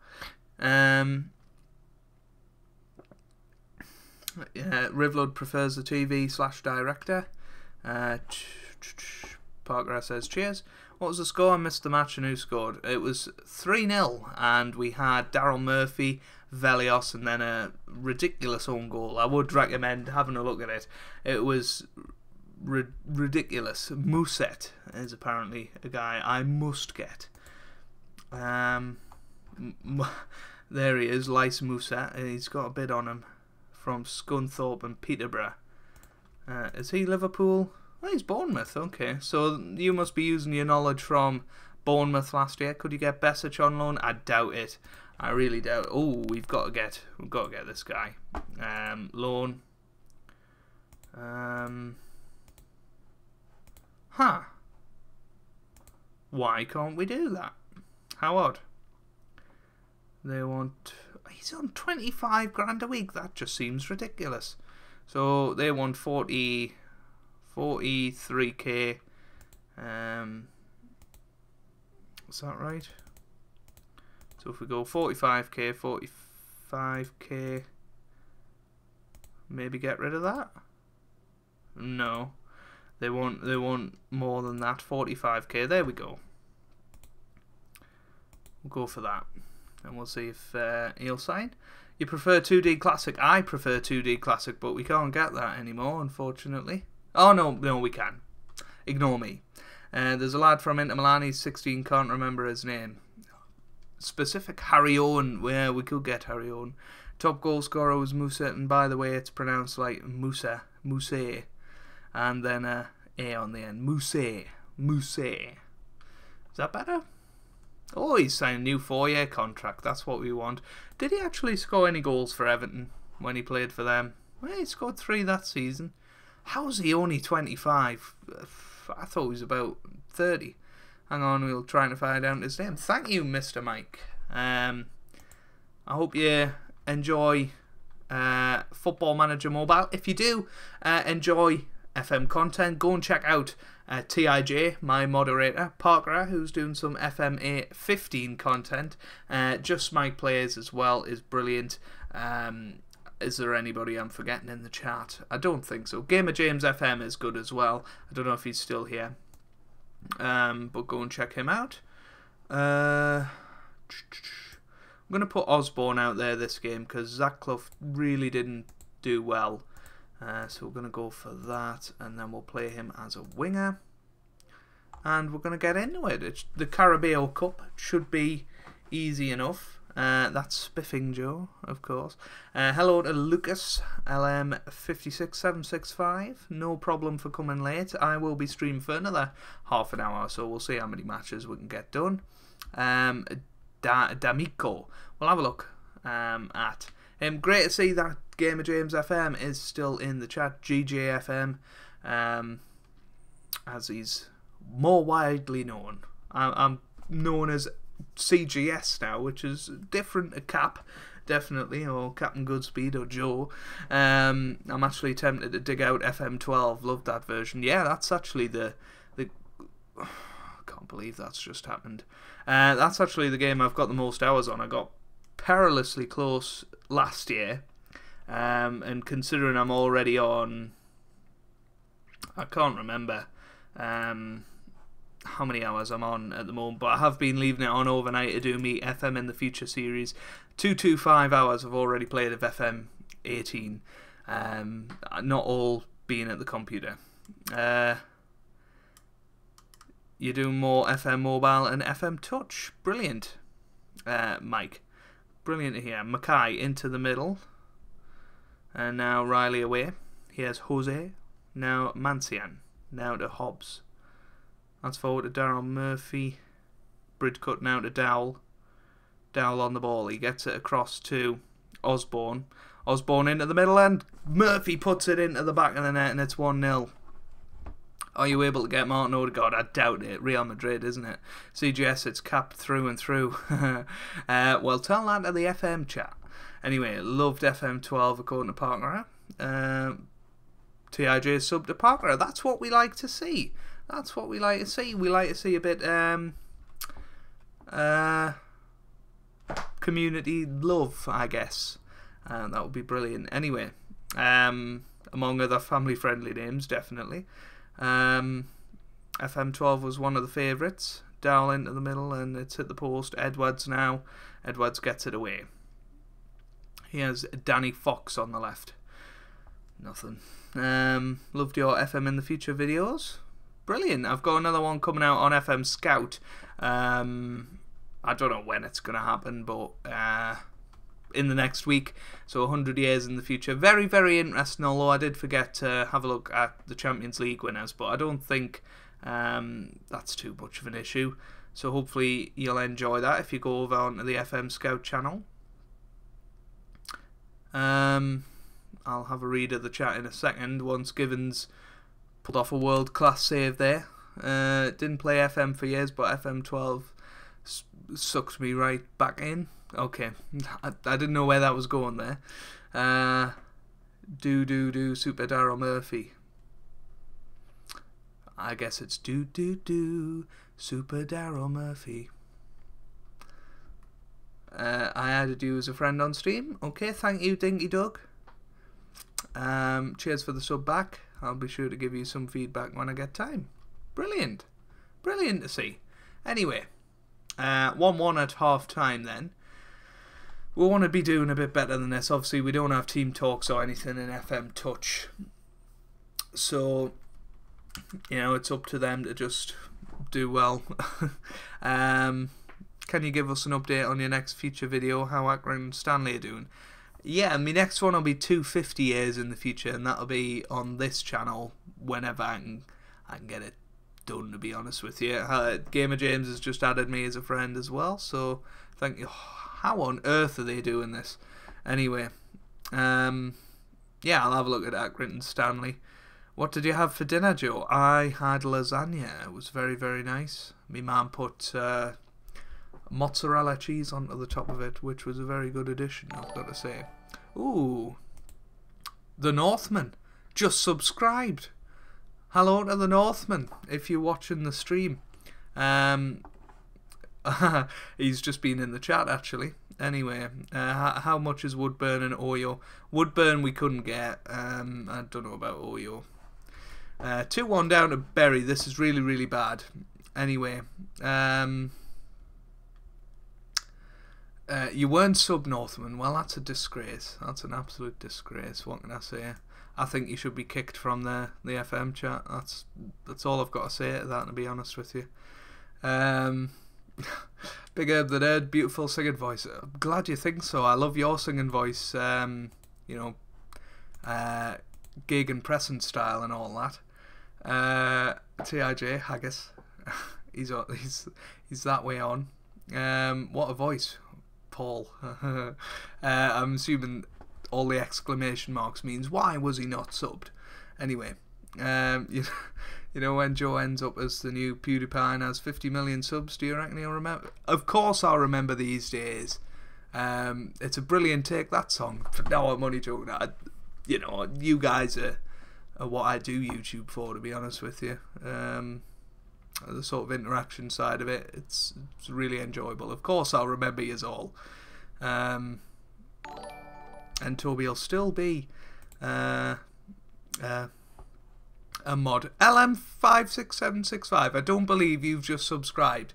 Speaker 1: Rivlod prefers the TV/director. Parker says cheers. What was the score? I missed the match and who scored. It was 3-0 and we had Daryl Murphy, Velios, and then a ridiculous own goal. I would recommend having a look at it. It was ridiculous. Muset is apparently a guy I must get. There he is, Lice Muset. He's got a bid on him from Scunthorpe and Peterborough. Is he Liverpool? Oh, he's Bournemouth. Okay, so you must be using your knowledge from Bournemouth last year. Could you get Besic on loan? I doubt it. I really doubt it. Oh, we've got to get this guy. Loan. Why can't we do that? How odd. They want... He's on 25 grand a week. That just seems ridiculous. So they want 43k. Is that right? So if we go 45k, 45k, maybe get rid of that. No, they want more than that. 45k. There we go. We'll go for that, and we'll see if he'll sign. You prefer 2D Classic? I prefer 2D Classic, but we can't get that anymore, unfortunately. Oh no, we can. Ignore me. There's a lad from Inter Milan. He's 16. Can't remember his name. Specific Harry Owen. Yeah, we could get Harry Owen. Top goal scorer was Musa, and by the way, it's pronounced like Musa, and then a on the end. Musa. Is that better? Oh, he's signed a new 4-year contract. That's what we want. Did he actually score any goals for Everton when he played for them? Well, he scored 3 that season. How is he only 25? I thought he was about 30. Hang on, we'll try to find out his name. Thank you, Mr. Mike. I hope you enjoy Football Manager Mobile. If you do enjoy FM content, go and check out TIJ, my moderator, Parker, who's doing some FM18 content. Just Mike Plays as well is brilliant. Is there anybody I'm forgetting in the chat? I don't think so. Gamer James FM is good as well. I don't know if he's still here. But go and check him out. I'm going to put Osborne out there this game because Zach Clough really didn't do well. So we're going to go for that, and then we'll play him as a winger. And we're going to get into it. The Carabao Cup should be easy enough. That's Spiffing Joe, of course. Hello to Lucas, LM56765. No problem for coming late. I will be streaming for another half an hour, so we'll see how many matches we can get done. D'Amico. We'll have a look at him. Great to see that Gamer James FM is still in the chat. GJFM, as he's more widely known. I'm known as CGS now, which is different to Cap, definitely, or Captain Goodspeed or Joe. I'm actually tempted to dig out FM12. Loved that version. Yeah, that's actually the I can't believe that's just happened. That's actually the game I've got the most hours on. I got perilously close last year, and considering I'm already on, I can't remember how many hours I'm on at the moment, but I have been leaving it on overnight to do me FM in the Future series. 225 hours I've already played of FM18, not all being at the computer. You're doing more FM Mobile and FM Touch. Brilliant, Mike. Brilliant to hear. Mackay into the middle, and now Riley away. Here's Jose. Now Mancian. Now to Hobbs. That's forward to Daryl Murphy. Bridge cut now to Dowell. Dowell on the ball. He gets it across to Osborne. Osborne into the middle, and Murphy puts it into the back of the net, and it's 1-0. Are you able to get Martin Odegaard? I doubt it. Real Madrid, isn't it? CGS, it's capped through and through. Well, tell that to the FM chat. Anyway, loved FM12 according to Parker. TIJ sub to Parker. That's what we like to see. That's what we like to see. We like to see a bit community love, I guess. That would be brilliant. Anyway, among other family-friendly names, definitely. FM12 was one of the favourites. Dowell into the middle and it's hit the post. Edwards now. Edwards gets it away. He has Danny Fox on the left. Nothing. Loved your FM in the Future videos. Brilliant. I've got another one coming out on FM Scout. I don't know when it's going to happen, but in the next week. So 100 years in the future. Very, very interesting, although I did forget to have a look at the Champions League winners, but I don't think that's too much of an issue. So hopefully you'll enjoy that if you go over onto the FM Scout channel. I'll have a read of the chat in a second once Givens pulled off a world-class save there. Didn't play FM for years, but FM12 sucked me right back in. Okay, I didn't know where that was going there. Super Darryl Murphy. I guess it's Super Darryl Murphy. I added you as a friend on stream. Okay, thank you, Dinky Doug. Cheers for the sub back. I'll be sure to give you some feedback when I get time. Brilliant. Brilliant to see. Anyway, 1-1 at half time then. We want to be doing a bit better than this. Obviously, we don't have team talks or anything in FM Touch. So, you know, it's up to them to just do well. Can you give us an update on your next feature video, how Accrington and Stanley are doing? Yeah, my next one will be 250 years in the future, and that'll be on this channel whenever I can get it done, to be honest with you. Gamer James has just added me as a friend as well, so thank you. How on earth are they doing this? Anyway, yeah, I'll have a look at Accrington and Stanley. What did you have for dinner, Joe? I had lasagna. It was very, very nice. My mum put mozzarella cheese onto the top of it, which was a very good addition, I've got to say. Ooh, the Northman just subscribed. Hello to the Northman, if you're watching the stream. He's just been in the chat, actually. Anyway, how much is Woodburn and Oyo? Woodburn we couldn't get. I don't know about Oyo. 2-1 down to Bury. This is really, really bad. Anyway, you weren't sub Northman. Well, that's a disgrace. That's an absolute disgrace. What can I say? I think you should be kicked from the FM chat. That's all I've got to say to that, to be honest with you. Big Herb the Nerd, beautiful singing voice. I'm glad you think so. I love your singing voice. You know, gig and pressing style and all that. TIJ Haggis, he's that way on. What a voice, Paul. I'm assuming all the exclamation marks means why was he not subbed? Anyway, you know when Joe ends up as the new PewDiePie and has 50 million subs, do you reckon he'll remember? Of course I'll remember these days. It's a brilliant take, that song. No, I'm only joking. You know, you guys are what I do YouTube for, to be honest with you. The sort of interaction side of it, it's really enjoyable. Of course I'll remember yous all. And Toby will still be a mod. LM56765, I don't believe you've just subscribed.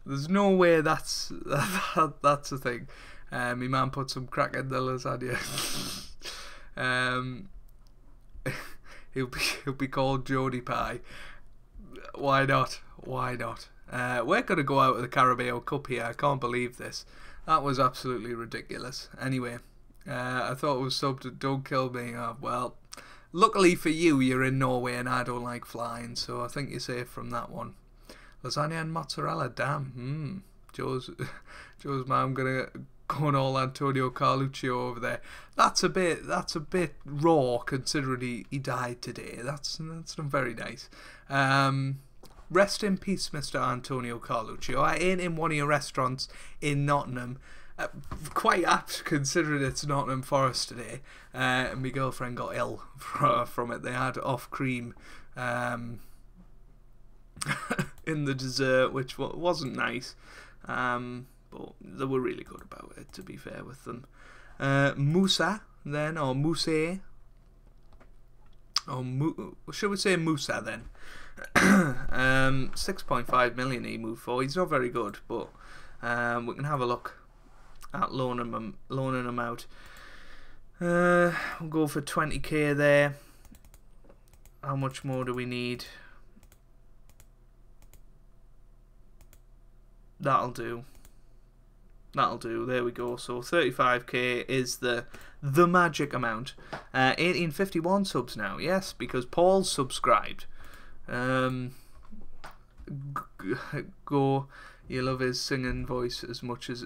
Speaker 1: There's no way that's a thing. My man put some crack in the lasagna. He'll be called Jody Pie. Why not? Why not? We're going to go out with the Carabao Cup here. I can't believe this. That was absolutely ridiculous. Anyway, I thought it was subbed to Don't Kill Me. Well, luckily for you, you're in Norway and I don't like flying, so I think you're safe from that one. Lasagna and mozzarella, damn. Joe's mum gonna go on all Antonio Carlucci over there. That's a bit raw, considering he died today. That's not very nice. Rest in peace, Mr. Antonio Carlucci. I ate in one of your restaurants in Nottingham. Quite apt, considering it's Nottingham Forest today. And my girlfriend got ill from it. They had off cream in the dessert, which wasn't nice. But they were really good about it, to be fair with them. Musa, then, or Mousse. Oh, should we say Musa then? 6.5 million he moved for. He's not very good, but we can have a look at loaning him out. We'll go for 20k there. How much more do we need? That'll do. There we go. So 35k is the magic amount. 1851 subs now. Yes, because Paul's subscribed. Go. You love his singing voice as much as.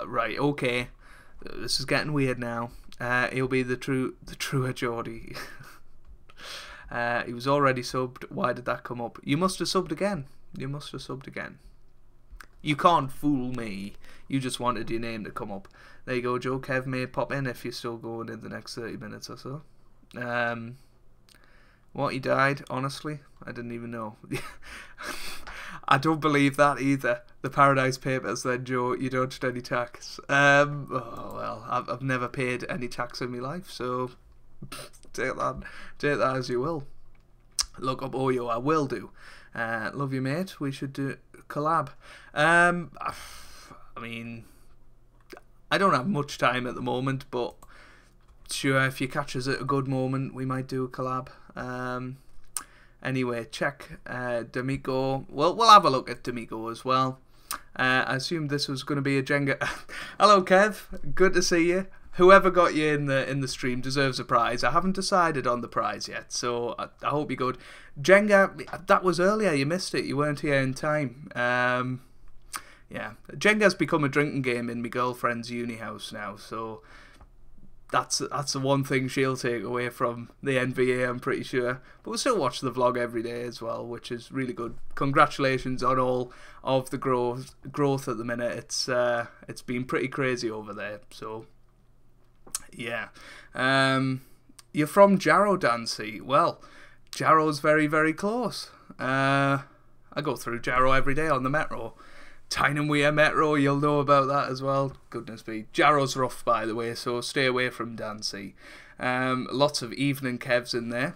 Speaker 1: Right. Okay. This is getting weird now. He'll be the truer Geordie. He was already subbed. Why did that come up? You must have subbed again. You can't fool me. You just wanted your name to come up. There you go, Joe. Kev may pop in if you're still going in the next 30 minutes or so. What, he died? Honestly, I didn't even know. I don't believe that either. The Paradise Papers then, Joe. You dodged any tax. Oh, well, I've never paid any tax in my life, so take that as you will. Look up Oyo. I will do. Love you, mate. We should do collab. I mean, I don't have much time at the moment, but sure, if you catch us at a good moment, we might do a collab. Anyway, check D'Amico. Well, we'll have a look at D'Amico as well. I assumed this was going to be a Jenga. Hello, Kev. Good to see you. Whoever got you in the stream deserves a prize. I haven't decided on the prize yet, so I hope you're good. Jenga, that was earlier. You missed it. You weren't here in time. Yeah, Jenga's become a drinking game in my girlfriend's uni house now, so that's the one thing she'll take away from the NBA, I'm pretty sure. But we'll still watch the vlog every day as well, which is really good. Congratulations on all of the growth at the minute. It's been pretty crazy over there, so yeah. You're from Jarrow, Dancy. Well, Jarrow's very, very close. I go through Jarrow every day on the metro. Tynemweir Metro, you'll know about that as well. Goodness me. Jarrow's rough, by the way, so stay away from Dancy. Lots of evening Kevs in there.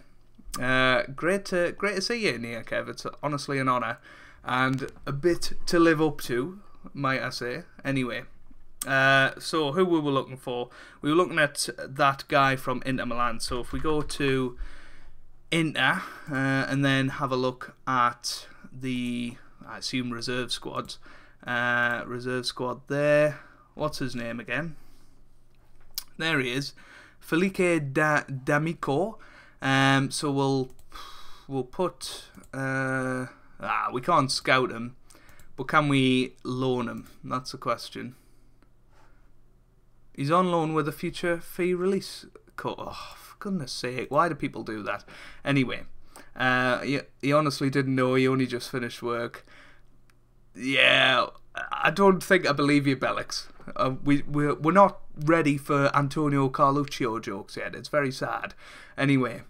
Speaker 1: Great to see you in here, Kev. It's honestly an honour. And a bit to live up to, might I say. Anyway, so who we were looking for? We were looking at that guy from Inter Milan. So if we go to Inter and then have a look at the, I assume, reserve squads. Reserve squad there. What's his name again? There he is. Felice D'Amico. So we'll put we can't scout him, but can we loan him? That's the question. He's on loan with a future fee release cut. Oh, for goodness sake, why do people do that? Anyway, he honestly didn't know. He only just finished work. Yeah, I don't think I believe you, Bellix. We're not ready for Antonio Carluccio jokes yet. It's very sad. Anyway,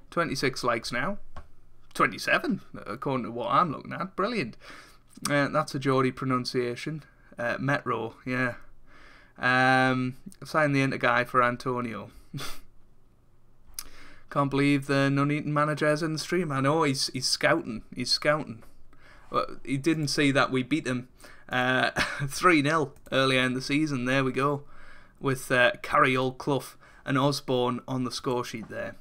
Speaker 1: 26 likes now. 27, according to what I'm looking at. Brilliant. That's a Geordie pronunciation. Metro, yeah. Sign the Inter guy for Antonio. Can't believe the Nuneaton manager's in the stream. I know, he's scouting. He's scouting. Well, he didn't see that we beat him 3-0 earlier in the season. There we go. With Carriol, Clough and Osborne on the score sheet there.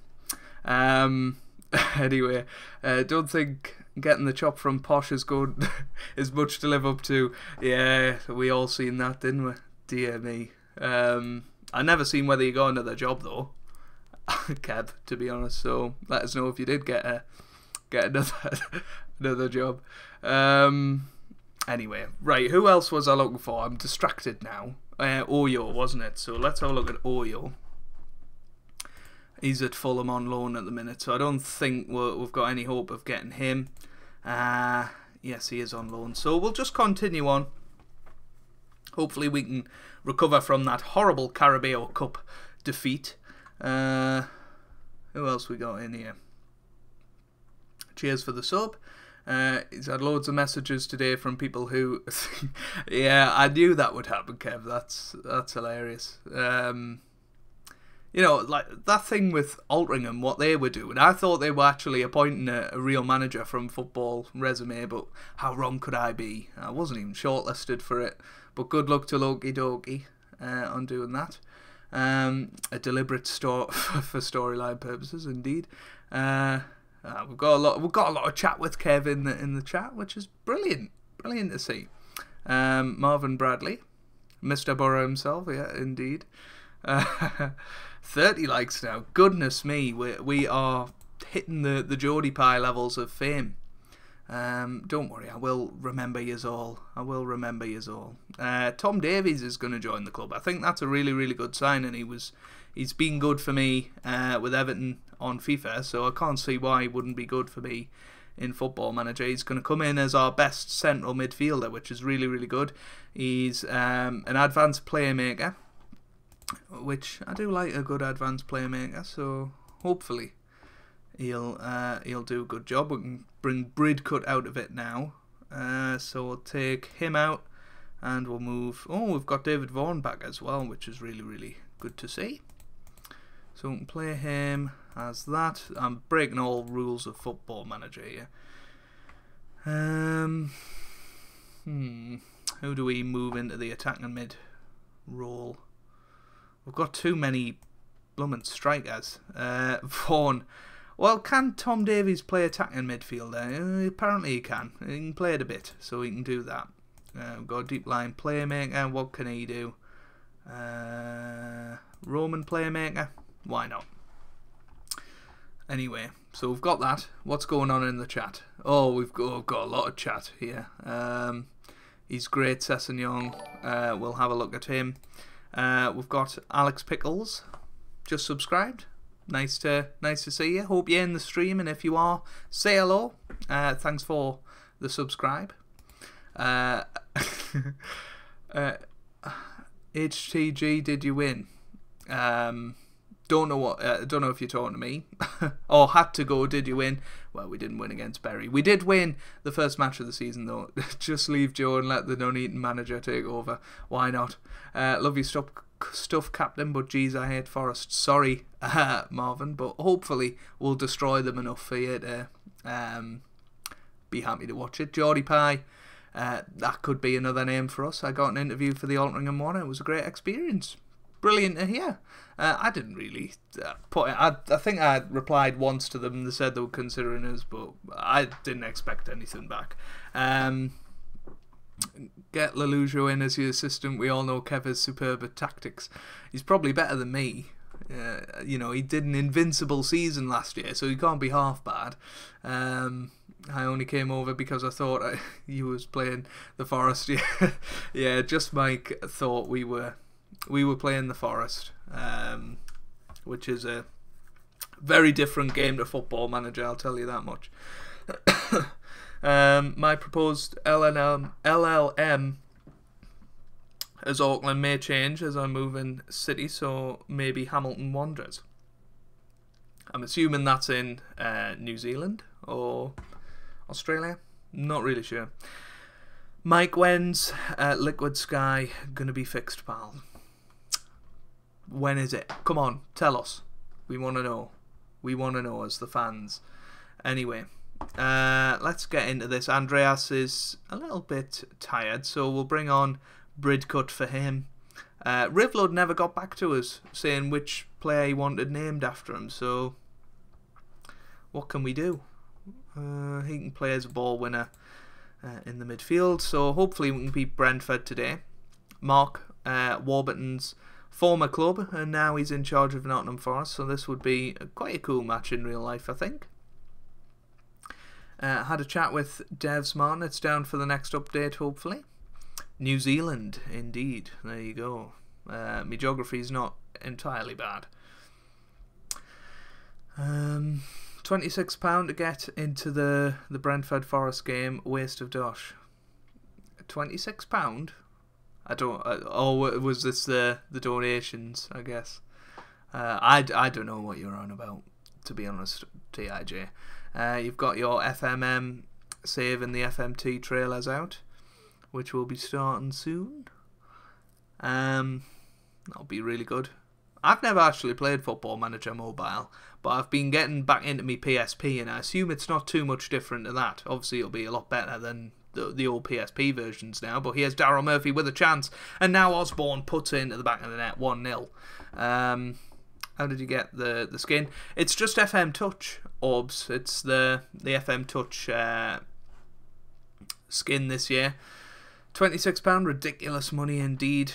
Speaker 1: Anyway, don't think getting the chop from Posh is good is much to live up to. Yeah, we all seen that, didn't we? Dear me. I never seen whether you got another job though. Kev, to be honest, so let us know if you did get another job. Anyway, right, who else was I looking for? I'm distracted now. Oyo, wasn't it? So let's have a look at Oyo. He's at Fulham on loan at the minute, so I don't think we've got any hope of getting him. Yes, he is on loan, so we'll just continue on. Hopefully we can recover from that horrible Carabao Cup defeat. Who else we got in here? Cheers for the sub. He's had loads of messages today from people who yeah, I knew that would happen, Kev. That's hilarious. you know, like that thing with Altrincham, what they were doing. I thought they were actually appointing a real manager from Football Resume, but how wrong could I be? I wasn't even shortlisted for it. But good luck to Loki Doki on doing that. A deliberate for storyline purposes, indeed. We've got a lot of chat with Kev in the chat, which is brilliant to see. Marvin Bradley, Mr. Burrow himself, yeah, indeed. 30 likes now. Goodness me, we are hitting the Geordie Pie levels of fame. Don't worry, I will remember yous all. Tom Davies is going to join the club. I think that's a really, really good sign, and he's been good for me with Everton on FIFA, so I can't see why he wouldn't be good for me in Football Manager. He's going to come in as our best central midfielder, which is really, really good. He's an advanced playmaker, which I do like a good advanced playmaker, so hopefully he'll do a good job. We can bring Bridcut out of it now, so we'll take him out and we'll move. Oh, we've got David Vaughan back as well, which is really, really good to see. So we can play him as that. I'm breaking all rules of Football Manager here. Who do we move into the attacking mid role? We've got too many blooming strikers. Vaughan. Well, can Tom Davies play attacking midfielder? Apparently he can. He can play it a bit, so he can do that. We've got a deep line playmaker. What can he do? Roman playmaker? Why not? Anyway, so we've got that. What's going on in the chat? Oh, we've got a lot of chat here. He's great, Sessignon. We'll have a look at him. We've got Alex Pickles, just subscribed. Nice to see you. Hope you're in the stream, and if you are, say hello. Thanks for the subscribe. HTG, did you win? Don't know if you're talking to me. Or had to go, did you win? Well, we didn't win against Bury. We did win the first match of the season, though. Just leave Joe and let the Nuneaton manager take over. Why not? Love your stuff, Captain, but geez, I hate Forest. Sorry, Marvin, but hopefully we'll destroy them enough for you to be happy to watch it. Geordie Pie, that could be another name for us. I got an interview for the Altrincham one. It was a great experience. Brilliant to hear. I didn't really put it. I think I replied once to them and they said they were considering us, but I didn't expect anything back. Get Lelujo in as your assistant. We all know Kev is superb at tactics. He's probably better than me. You know, he did an invincible season last year, so he can't be half bad. I only came over because I thought he was playing the Forest. Yeah, just Mike thought we were playing the Forest, which is a very different game to Football Manager, I'll tell you that much. My proposed LLM as Auckland may change as I move in city, so maybe Hamilton Wanderers. I'm assuming that's in New Zealand or Australia. Not really sure. Mike Wen's Liquid Sky gonna be fixed, pal. When is it? Come on, tell us. We want to know. We want to know as the fans. Anyway, let's get into this. Andreas is a little bit tired, so we'll bring on Bridcut for him. Rivlod never got back to us saying which player he wanted named after him, so what can we do? He can play as a ball winner in the midfield, so hopefully we can beat Brentford today. Mark Warburton's former club, and now he's in charge of Nottingham Forest, so this would be quite a cool match in real life, I think. Had a chat with Devs Martin. It's down for the next update, hopefully. New Zealand, indeed. There you go. My geography's not entirely bad. £26 to get into the Brentford Forest game. Waste of dosh. £26? I don't. Oh, was this the donations? I guess. I don't know what you're on about, to be honest. TIJ. You've got your FMM save and the FMT trailers out, which will be starting soon. That'll be really good. I've never actually played Football Manager Mobile, but I've been getting back into my PSP, and I assume it's not too much different to that. Obviously, it'll be a lot better than the old PSP versions now, but here's Daryl Murphy with a chance, and now Osborne puts it into the back of the net, 1-0. How did you get the skin? It's just FM Touch, Orbs. It's the FM Touch skin this year. £26, ridiculous money indeed.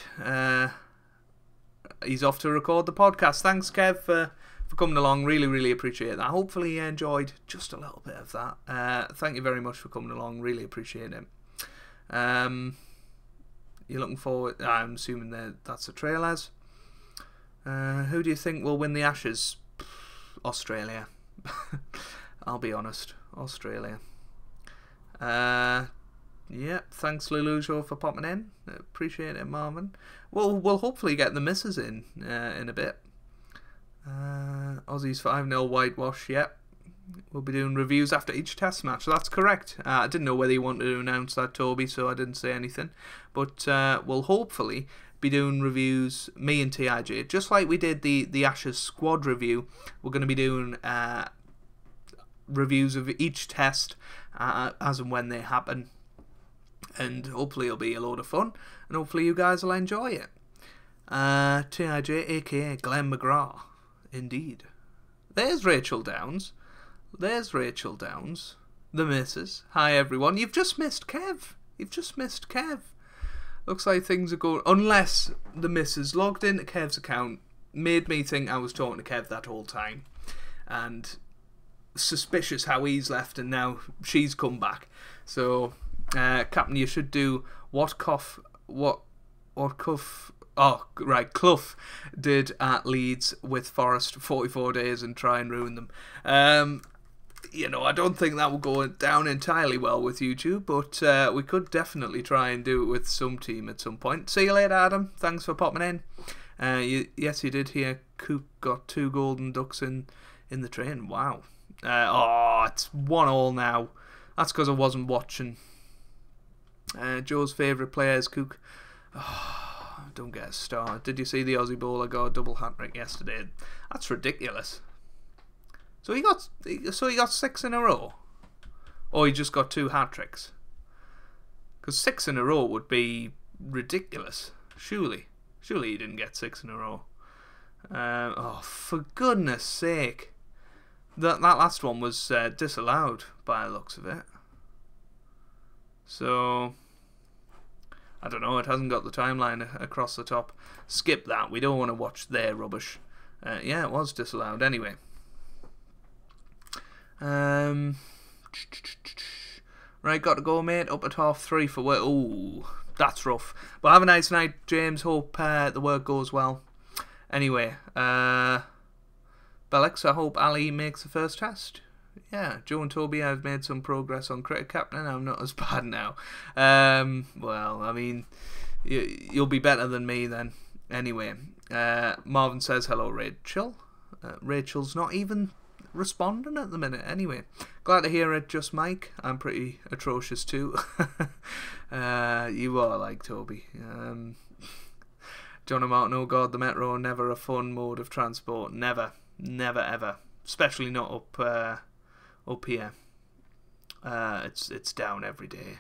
Speaker 1: He's off to record the podcast. Thanks, Kev, for coming along. Really appreciate that. Hopefully you enjoyed just a little bit of that. Thank you very much for coming along. Really appreciate it. You're looking forward... I'm assuming that's the trailers. Who do you think will win the Ashes? Australia. I'll be honest. Australia. Yeah, thanks Lelujo for popping in. Appreciate it, Marvin. We'll hopefully get the misses in a bit. Aussies 5-0 whitewash, yep. We'll be doing reviews after each test match. That's correct. I didn't know whether you wanted to announce that, Toby, so I didn't say anything. But we'll hopefully be doing reviews, me and TIJ, just like we did the Ashes squad review. We're going to be doing reviews of each test as and when they happen. And hopefully it'll be a load of fun, and hopefully you guys will enjoy it. TIJ, aka Glenn McGrath, indeed. There's Rachel Downs. There's Rachel Downs. The missus. Hi everyone. You've just missed Kev. You've just missed Kev. Looks like things are going... Unless the missus logged into Kev's account, made me think I was talking to Kev that whole time. And suspicious how he's left, and now she's come back. So... Captain, you should do what Clough did at Leeds with Forest 44 days and try and ruin them. You know, I don't think that will go down entirely well with YouTube, but we could definitely try and do it with some team at some point. See you later, Adam. Thanks for popping in. Yes, you did hear Cook got 2 golden ducks in the train. Wow. It's 1-1 now. That's because I wasn't watching. Joe's favourite player is Cook. Don't get a start. Did you see the Aussie bowler got a double hat-trick yesterday? That's ridiculous. So he got 6 in a row? Or he just got 2 hat-tricks? Because 6 in a row would be ridiculous. Surely he didn't get 6 in a row. For goodness sake. That last one was disallowed by the looks of it. So, I don't know, it hasn't got the timeline across the top. Skip that, we don't want to watch their rubbish. Yeah, it was disallowed anyway. Right, got to go, mate. Up at 3:30 for work. Ooh, that's rough. But have a nice night, James. Hope the work goes well. Anyway, Bellix, I hope Ali makes the first test. Yeah, Joe and Toby, I've made some progress on Cricket Captain. I'm not as bad now. Well, I mean, you'll be better than me then. Anyway, Marvin says, hello, Rachel. Rachel's not even responding at the minute. Anyway, glad to hear it, just Mike. I'm pretty atrocious too. You are like Toby. John and Martin, oh God, the metro, never a fun mode of transport. Never, ever. Especially not up here. It's down every day.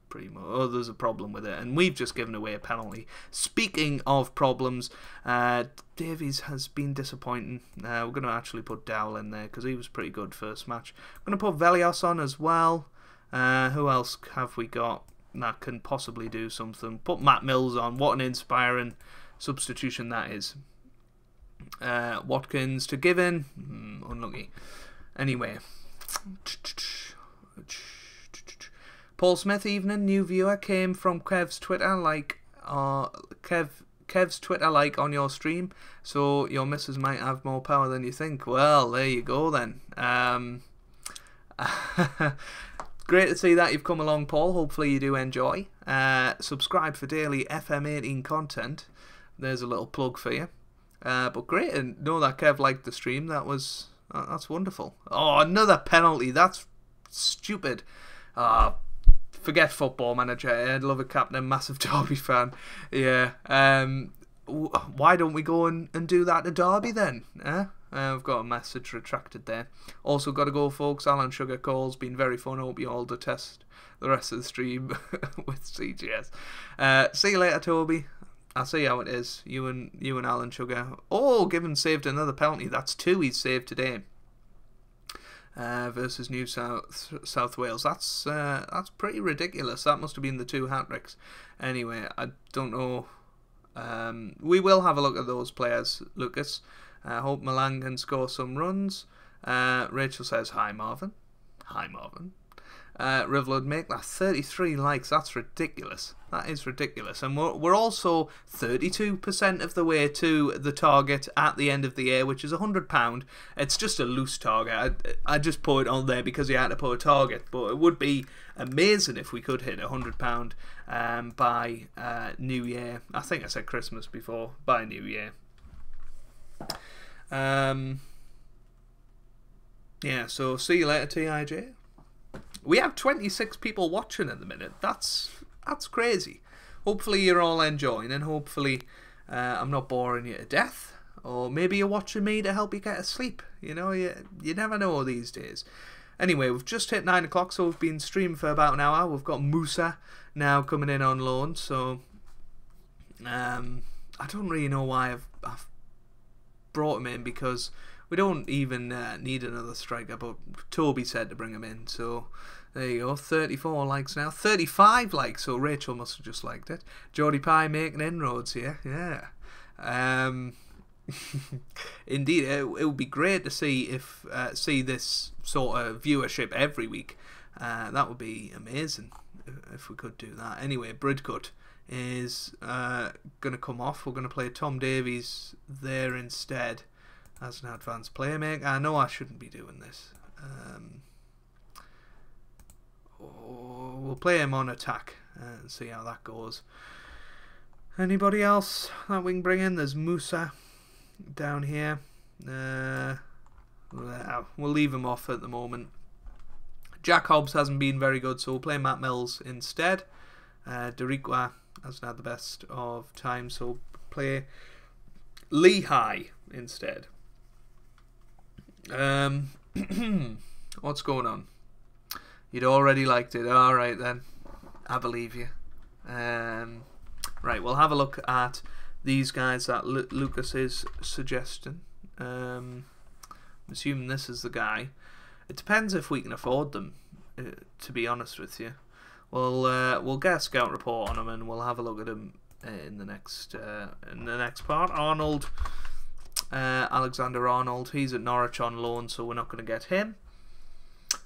Speaker 1: Pretty much. Oh, there's a problem with it, and we've just given away a penalty. Speaking of problems, Davies has been disappointing. We're going to actually put Dowell in there because he was pretty good first match. I'm going to put Velios on as well. Who else have we got that can possibly do something? Put Matt Mills on. What an inspiring substitution that is. Watkins to Given. Unlucky. Anyway. Paul Smith, evening, new viewer, came from Kev's Twitter, Kev's Twitter like on your stream, so your missus might have more power than you think. Well, there you go then. Great to see that you've come along, Paul. Hopefully you do enjoy. Subscribe for daily FM18 content. There's a little plug for you. But great to know that Kev liked the stream. That's wonderful. Oh, another penalty. That's stupid. Forget Football Manager. I'd love a captain. Massive Derby fan. Yeah. why don't we go and do that to Derby then? I've got a message retracted there. Also got to go, folks. Alan Sugar calls. Been very fun. Hope you all detest the rest of the stream with CGS. See you later, Toby. I'll see how it is. You and Alan Sugar. Oh, Given saved another penalty. That's 2 he's saved today. Versus New South Wales. That's pretty ridiculous. That must have been the 2 hat-tricks. Anyway, I don't know. We will have a look at those players, Lucas. I hope Milan can score some runs. Rachel says, hi, Marvin. Hi, Marvin. Rivlud make that 33 likes. That's ridiculous. That is ridiculous. And we're also 32% of the way to the target at the end of the year, which is £100. It's just a loose target. I just put it on there because you had to put a target. But it would be amazing if we could hit £100 by New Year. I think I said Christmas before. By New Year. Yeah, so see you later, TIJ. We have 26 people watching at the minute. That's crazy. Hopefully you're all enjoying, and hopefully I'm not boring you to death. Or maybe you're watching me to help you get to sleep. You know, you never know these days. Anyway, we've just hit 9 o'clock, so we've been streaming for about an hour. We've got Musa now coming in on loan, so I don't really know why I've brought him in, because we don't even need another striker, but Toby said to bring him in, so there you go. 34 likes now, 35 likes, so Rachel must have just liked it. Geordie Pie making inroads here, yeah. Indeed, it would be great to see this sort of viewership every week. That would be amazing if we could do that. Anyway, Bridcut is going to come off. We're going to play Tom Davies there instead as an advanced playmaker. I know I shouldn't be doing this. We'll play him on attack and see how that goes. Anybody else that we can bring in? There's Musa down here. We'll leave him off at the moment. Jack Hobbs hasn't been very good, so we'll play Matt Mills instead. Deriqua hasn't had the best of times, so we'll play Lehigh instead. What's going on? You'd already liked it. Alright then. I believe you. Right, we'll have a look at these guys that Lucas is suggesting. I'm assuming this is the guy. It depends if we can afford them, to be honest with you. We'll get a scout report on him and we'll have a look at him in the next part. Arnold, Alexander Arnold, he's at Norwich on loan, so we're not going to get him.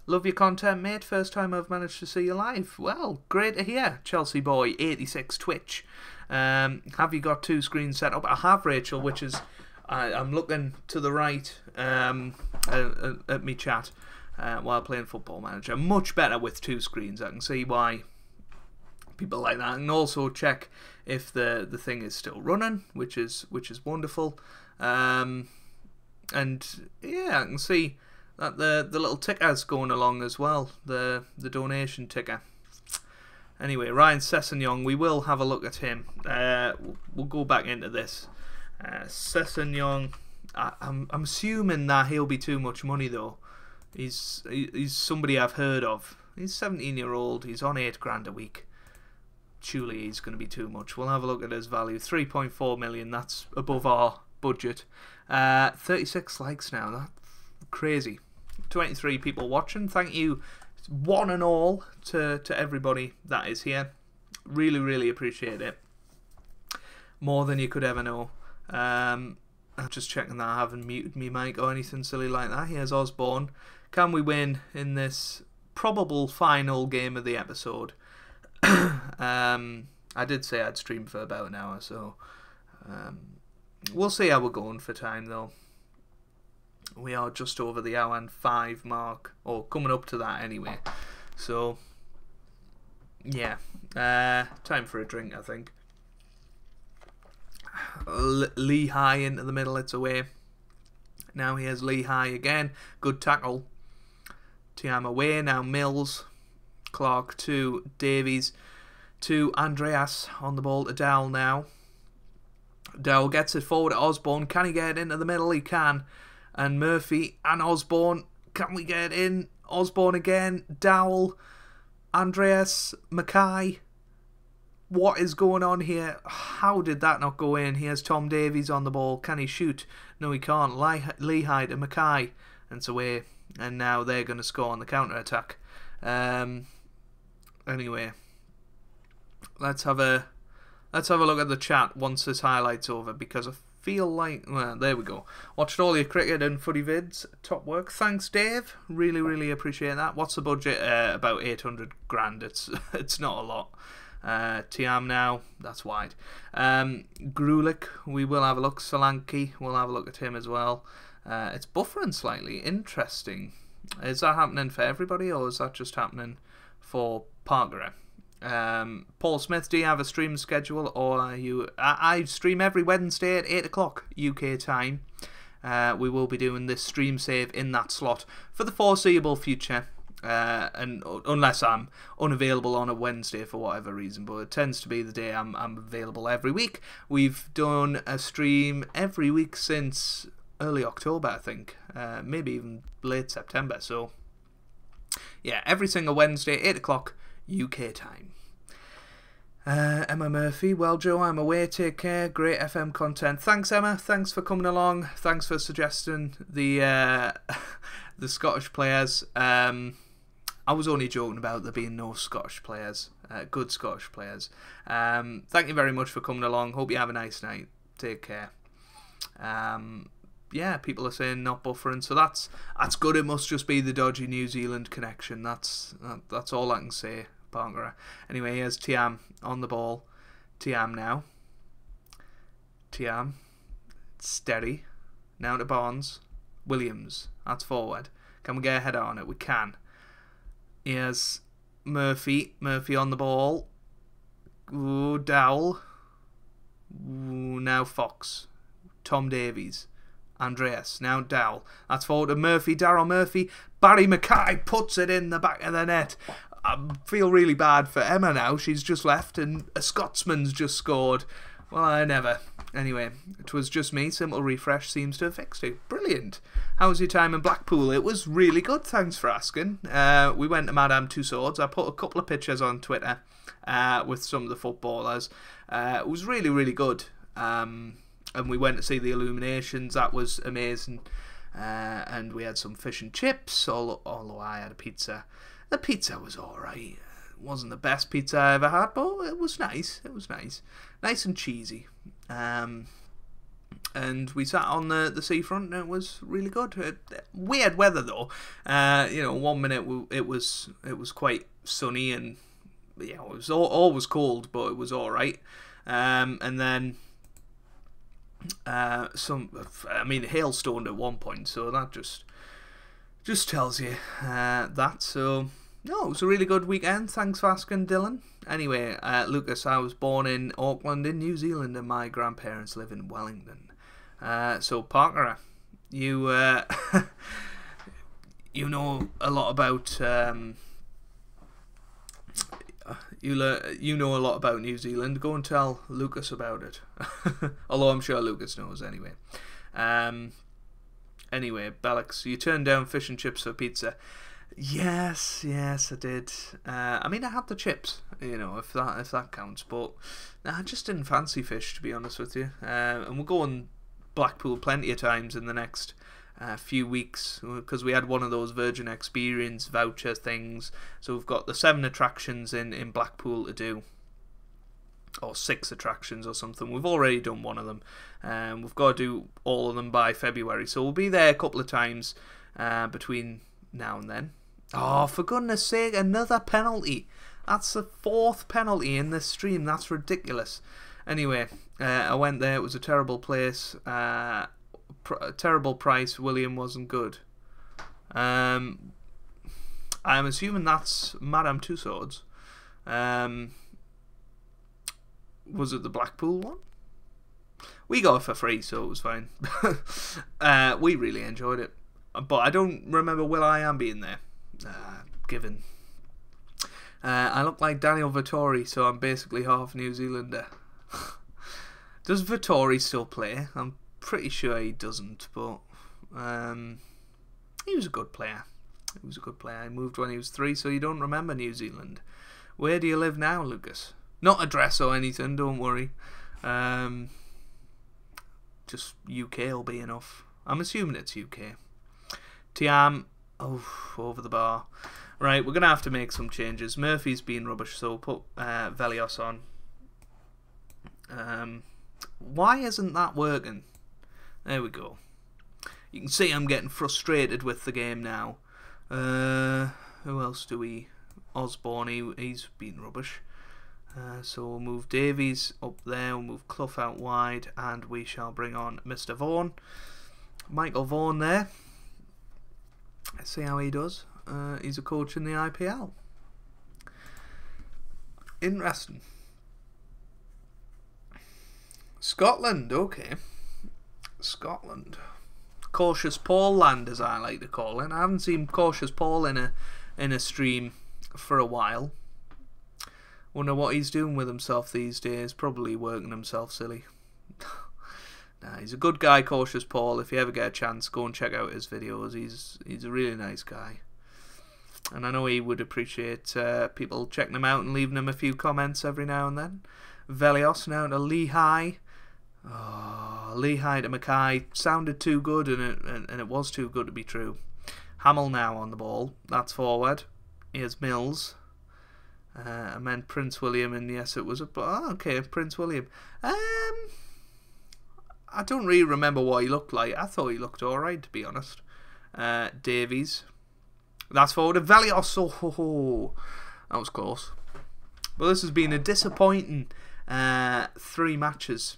Speaker 1: Love your content, mate. First time I've managed to see you live. Well, great to hear. Chelsea Boy 86 Twitch. Have you got 2 screens set up? I have, Rachel, which is I'm looking to the right at me chat while playing Football Manager. Much better with 2 screens. I can see why people like that, and also check if the thing is still running, which is wonderful. And yeah, I can see that the little ticker's going along as well, the donation ticker. Anyway, Ryan Sessegnon, we will have a look at him. We'll go back into this. Sessegnon, I'm assuming that he'll be too much money though. He's somebody I've heard of. He's 17-year-old. He's on £8 a week. Surely he's going to be too much. We'll have a look at his value. 3.4 million. That's above our budget. 36 likes now. That's crazy. 23 people watching. Thank you, one and all, to everybody that is here. Really, really appreciate it. More than you could ever know. I'm just checking that I haven't muted me mic or anything silly like that. Here's Osborne. Can we win in this probable final game of the episode? I did say I'd stream for about an hour, so we'll see how we're going for time though. We are just over the hour and 5 mark, or coming up to that anyway. So yeah, time for a drink, I think. Lehigh into the middle, it's away. Now here's Lehigh again. Good tackle. Tiam away. Now Mills. Clark to Davies. To Andreas on the ball to Dal now. Dowell gets it forward to Osborne. Can he get it into the middle? He can. And Murphy and Osborne. Can we get it in? Osborne again. Dowell. Andreas. Mackay. What is going on here? How did that not go in? He has Tom Davies on the ball. Can he shoot? No, he can't. Lehigh to Mackay. And it's away. And now they're going to score on the counter-attack. Anyway. Let's have a look at the chat once this highlight's over, because I feel like... Well, there we go. Watched all your cricket and footy vids. Top work. Thanks, Dave. Really, really appreciate that. What's the budget? About 800 grand. It's not a lot. Tiam now. That's wide. Grulik, we will have a look. Solanke, we'll have a look at him as well. It's buffering slightly. Interesting. Is that happening for everybody, or is that just happening for Parker? Paul Smith, do you have a stream schedule, or are you... I stream every Wednesday at 8 o'clock UK time. We will be doing this stream save in that slot for the foreseeable future, and unless I'm unavailable on a Wednesday for whatever reason, but it tends to be the day I'm available every week. We've done a stream every week since early October, I think, maybe even late September, so yeah, every single Wednesday, 8 o'clock UK time. Emma Murphy, well Joe, I'm away, take care, great FM content. Thanks Emma, thanks for coming along, thanks for suggesting the the Scottish players. I was only joking about there being no Scottish players, good Scottish players. Thank you very much for coming along, hope you have a nice night, take care. Yeah, people are saying not buffering, so that's good. It must just be the dodgy New Zealand connection. That's all I can say, Parker. Anyway, here's Tiam on the ball. Tiam now. Tiam. Steady. Now to Barnes. Williams. That's forward. Can we get a header on it? We can. Here's Murphy. Murphy on the ball. Ooh, Dowell. Ooh, now Fox. Tom Davies. Andreas, now Dowell. That's forward to Murphy, Darryl Murphy. Barry Mackay puts it in the back of the net. I feel really bad for Emma now. She's just left and a Scotsman's just scored. Well, I never. Anyway, it was just me. Simple refresh seems to have fixed it. Brilliant. How was your time in Blackpool? It was really good, thanks for asking. We went to Madame Tussauds. I put a couple of pictures on Twitter with some of the footballers. It was really, really good. And we went to see the illuminations. That was amazing. And we had some fish and chips, although I had a pizza. The pizza was alright. It wasn't the best pizza I ever had, but it was nice. It was nice. Nice and cheesy. And we sat on the seafront, and it was really good. Weird weather, though. You know, 1 minute it was quite sunny, and yeah, it was always cold, but it was alright. And then... hailstormed at one point, so that just tells you that. So no, it was a really good weekend. Thanks for asking, Dylan. Anyway, Lucas, I was born in Auckland in New Zealand, and my grandparents live in Wellington. So Parker, you you know a lot about you know a lot about New Zealand. Go and tell Lucas about it. Although I'm sure Lucas knows anyway. Anyway, Bellix, you turned down fish and chips for pizza. Yes, I did. I mean, I had the chips, you know, if that counts. But I just didn't fancy fish, to be honest with you. And we're going Blackpool plenty of times in the next few weeks, because we had one of those Virgin Experience voucher things. So we've got the 7 attractions in Blackpool to do, or 6 attractions or something. We've already done one of them. We've got to do all of them by February, so we'll be there a couple of times between now and then. Oh, for goodness sake, another penalty. That's the 4th penalty in this stream. That's ridiculous. Anyway, I went there. It was a terrible place. Terrible price. William wasn't good. I'm assuming that's Madame Tussauds. Was it the Blackpool one? We got it for free, so it was fine. We really enjoyed it, but I don't remember will.i.am being there. Given I look like Daniel Vittori, so I'm basically half New Zealander. Does Vittori still play? I'm pretty sure he doesn't, but he was a good player. He was a good player. He moved when he was 3, so you don't remember New Zealand. Where do you live now, Lucas? Not address or anything, don't worry. Just UK will be enough. I'm assuming it's UK. Tiam, over the bar. Right, we're going to have to make some changes. Murphy's been rubbish, so put Velios on. Why isn't that working? There we go. You can see I'm getting frustrated with the game now. Who else do we... Osborne, he's been rubbish. So we'll move Davies up there, we'll move Clough out wide, and we shall bring on Mr. Vaughan. Michael Vaughan there. Let's see how he does. He's a coach in the IPL. Interesting. Scotland, okay. Scotland. Cautious Paul land, as I like to call it. I haven't seen Cautious Paul in a stream for a while. Wonder what he's doing with himself these days. Probably working himself silly. Nah, he's a good guy, Cautious Paul. If you ever get a chance, go and check out his videos. He's a really nice guy. And I know he would appreciate people checking him out and leaving him a few comments every now and then. Velios now to Lehigh. Oh, Lehigh to Mackay. Sounded too good, and it was too good to be true. Hamill now on the ball. That's forward. Here's Mills. And then Prince William, and yes, it was a... okay, Prince William. I don't really remember what he looked like. I thought he looked alright, to be honest. Davies. That's forward. Velios. Oh, that was close. But this has been a disappointing 3 matches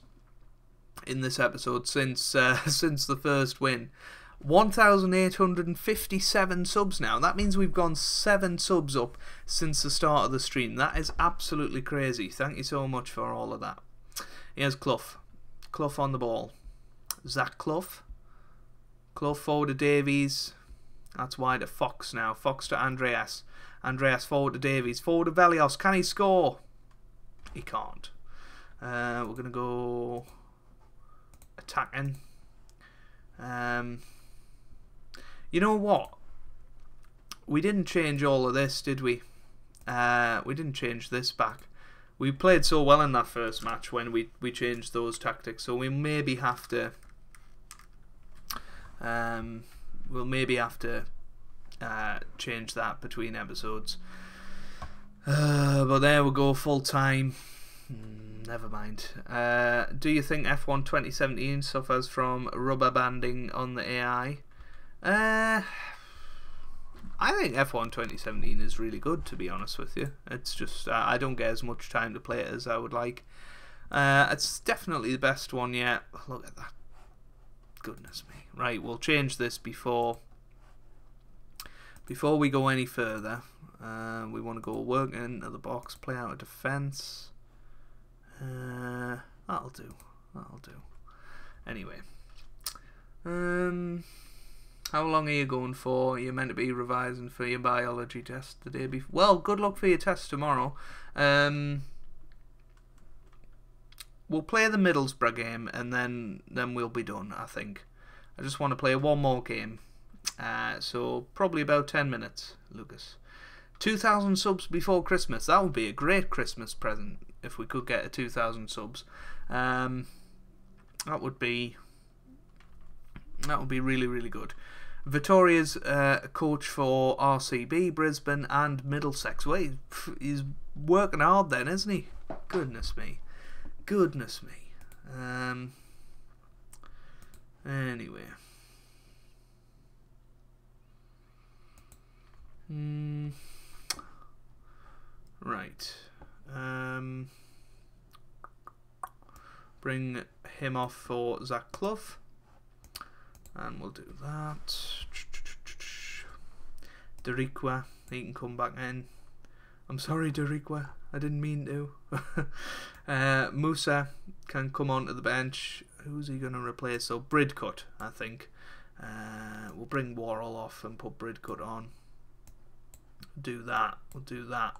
Speaker 1: in this episode since the first win. 1,857 subs now. That means we've gone 7 subs up since the start of the stream. That is absolutely crazy. Thank you so much for all of that. Here's Clough. Clough on the ball. Zach Clough. Clough forward to Davies. That's wide to Fox now. Fox to Andreas. Andreas forward to Davies. Forward to Velios. Can he score? He can't. We're going to go attacking. You know what? We didn't change all of this, did we? We didn't change this back. We played so well in that first match when we changed those tactics, so we maybe have to we'll maybe have to change that between episodes. But there we go, full time. Never mind. Do you think F1 2017 suffers from rubber banding on the AI? I think F1 2017 is really good, to be honest with you. It's just I don't get as much time to play it as I would like. It's definitely the best one yet. Look at that. Goodness me. Right, we'll change this before we go any further. We want to go work into the box, play out a defence. That'll do. Anyway. How long are you going for? You're meant to be revising for your biology test the day before. Well, good luck for your test tomorrow. We'll play the Middlesbrough game and then we'll be done, I think. I just want to play one more game. So probably about 10 minutes, Lucas. 2,000 subs before Christmas. That would be a great Christmas present if we could get 2,000 subs. That would be really, really good. Vittoria's a coach for RCB, Brisbane and Middlesex. Well, he's working hard then, isn't he? Goodness me. Anyway. Right. Bring him off for Zach Clough. And we'll do that. Deriqua, he can come back in. I'm sorry, Deriqua, I didn't mean to. Musa can come onto the bench. Who's he going to replace? So Bridcut, I think. We'll bring Worrell off and put Bridcut on. Do that. We'll do that.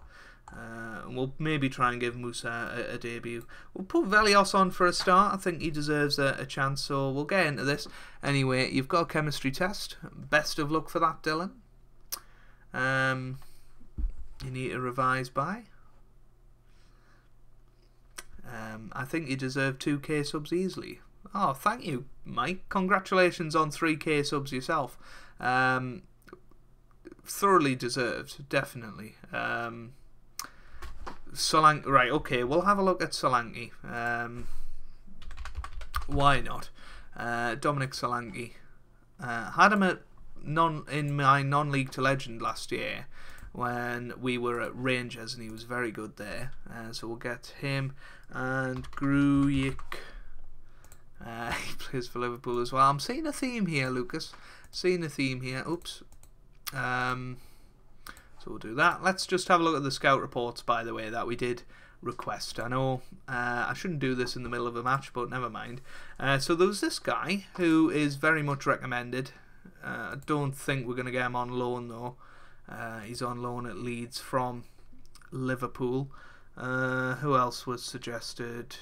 Speaker 1: And we'll maybe try and give Musa a debut. We'll put Velios on for a start. I think he deserves a chance, so we'll get into this. Anyway, you've got a chemistry test. Best of luck for that, Dylan. You need to revise by. I think you deserve 2k subs easily. Oh, thank you, Mike. Congratulations on 3k subs yourself. Thoroughly deserved, definitely. Solanke, right, okay, we'll have a look at Solanke. Why not? Dominic Solanke. Had him in my non-league to legend last year when we were at Rangers, and he was very good there. So we'll get him. And Grujic. He plays for Liverpool as well. I'm seeing a theme here, Lucas. Seeing a theme here. Oops. So we'll do that. Let's just have a look at the scout reports, by the way, that we did request. I know I shouldn't do this in the middle of a match, but never mind. So there was this guy who is very much recommended. I don't think we're going to get him on loan, though. He's on loan at Leeds from Liverpool. Who else was suggested?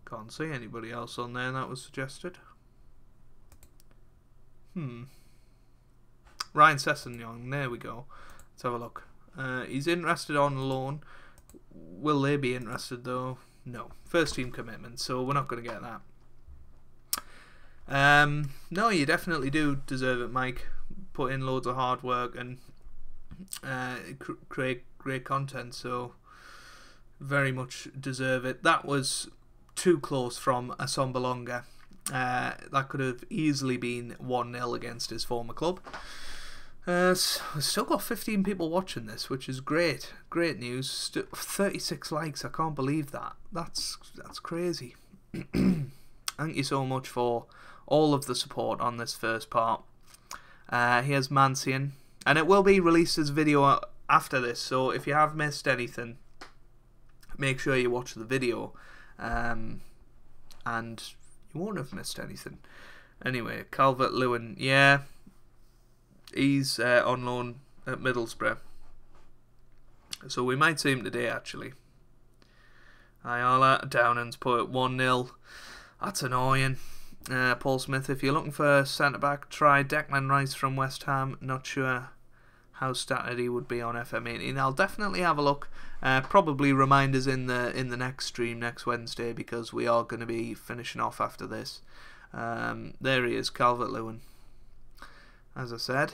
Speaker 1: Can't see anybody else on there that was suggested. Ryan Sessegnon, there we go. Let's have a look. He's interested on loan. Will they be interested though? No. First team commitment, so we're not going to get that. No, you definitely do deserve it, Mike. Put in loads of hard work and create great content, so very much deserve it. That was too close from Assombalonga. That could have easily been 1-0 against his former club. We've still got 15 people watching this, which is great. Great news. 36 likes. I can't believe that. That's crazy. Thank you so much for all of the support on this first part. Here's Mancian, and it will be released as video after this, so if you have missed anything, make sure you watch the video, and you won't have missed anything. Anyway, Calvert-Lewin, yeah, he's on loan at Middlesbrough, so we might see him today actually. Ayala, Downan's put it 1-0. That's annoying. Paul Smith, if you're looking for a centre-back, try Declan Rice from West Ham. Not sure how started he would be on FM18. I'll definitely have a look. Probably reminders in the next stream next Wednesday, because we are going to be finishing off after this. There he is, Calvert-Lewin. As I said,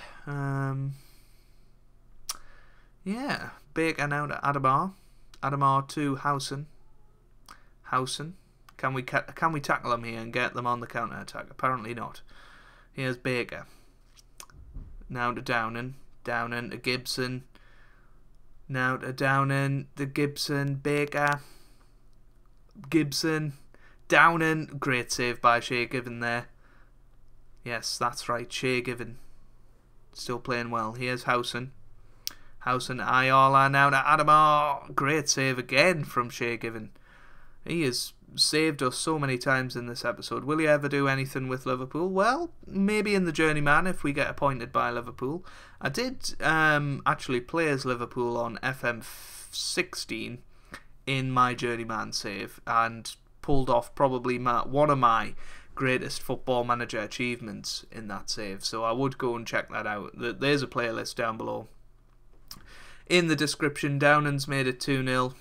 Speaker 1: yeah, Baker now to Adamar. Adamar to Howson. Can we tackle them here and get them on the counter attack? Apparently not. Here's Baker. Now to Downing. Downing to Gibson. Now to Downing to Gibson. Baker. Gibson. Downing. Great save by Shea Given there. Yes, that's right. Shea Given. Still playing well. Here's Howson. Howson to Ayala. Now to Adamar. Great save again from Shea Given. He has saved us so many times in this episode. Will he ever do anything with Liverpool? Well, maybe in the Journeyman if we get appointed by Liverpool. I did actually play as Liverpool on FM16 in my Journeyman save, and pulled off probably one of my greatest Football Manager achievements in that save. So I would go and check that out. There's a playlist down below in the description. Downan's made it 2-0.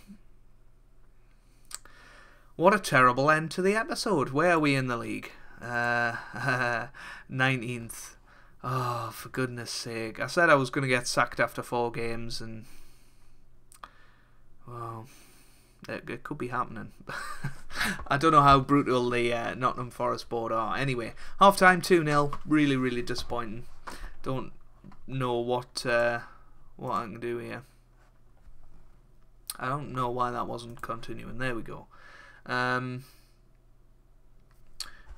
Speaker 1: What a terrible end to the episode. Where are we in the league? 19th. Oh, for goodness sake. I said I was going to get sacked after 4 games, and well, it could be happening. I don't know how brutal the Nottingham Forest board are. Anyway, half-time 2-0. Really, really disappointing. Don't know what I can do here. I don't know why that wasn't continuing. There we go.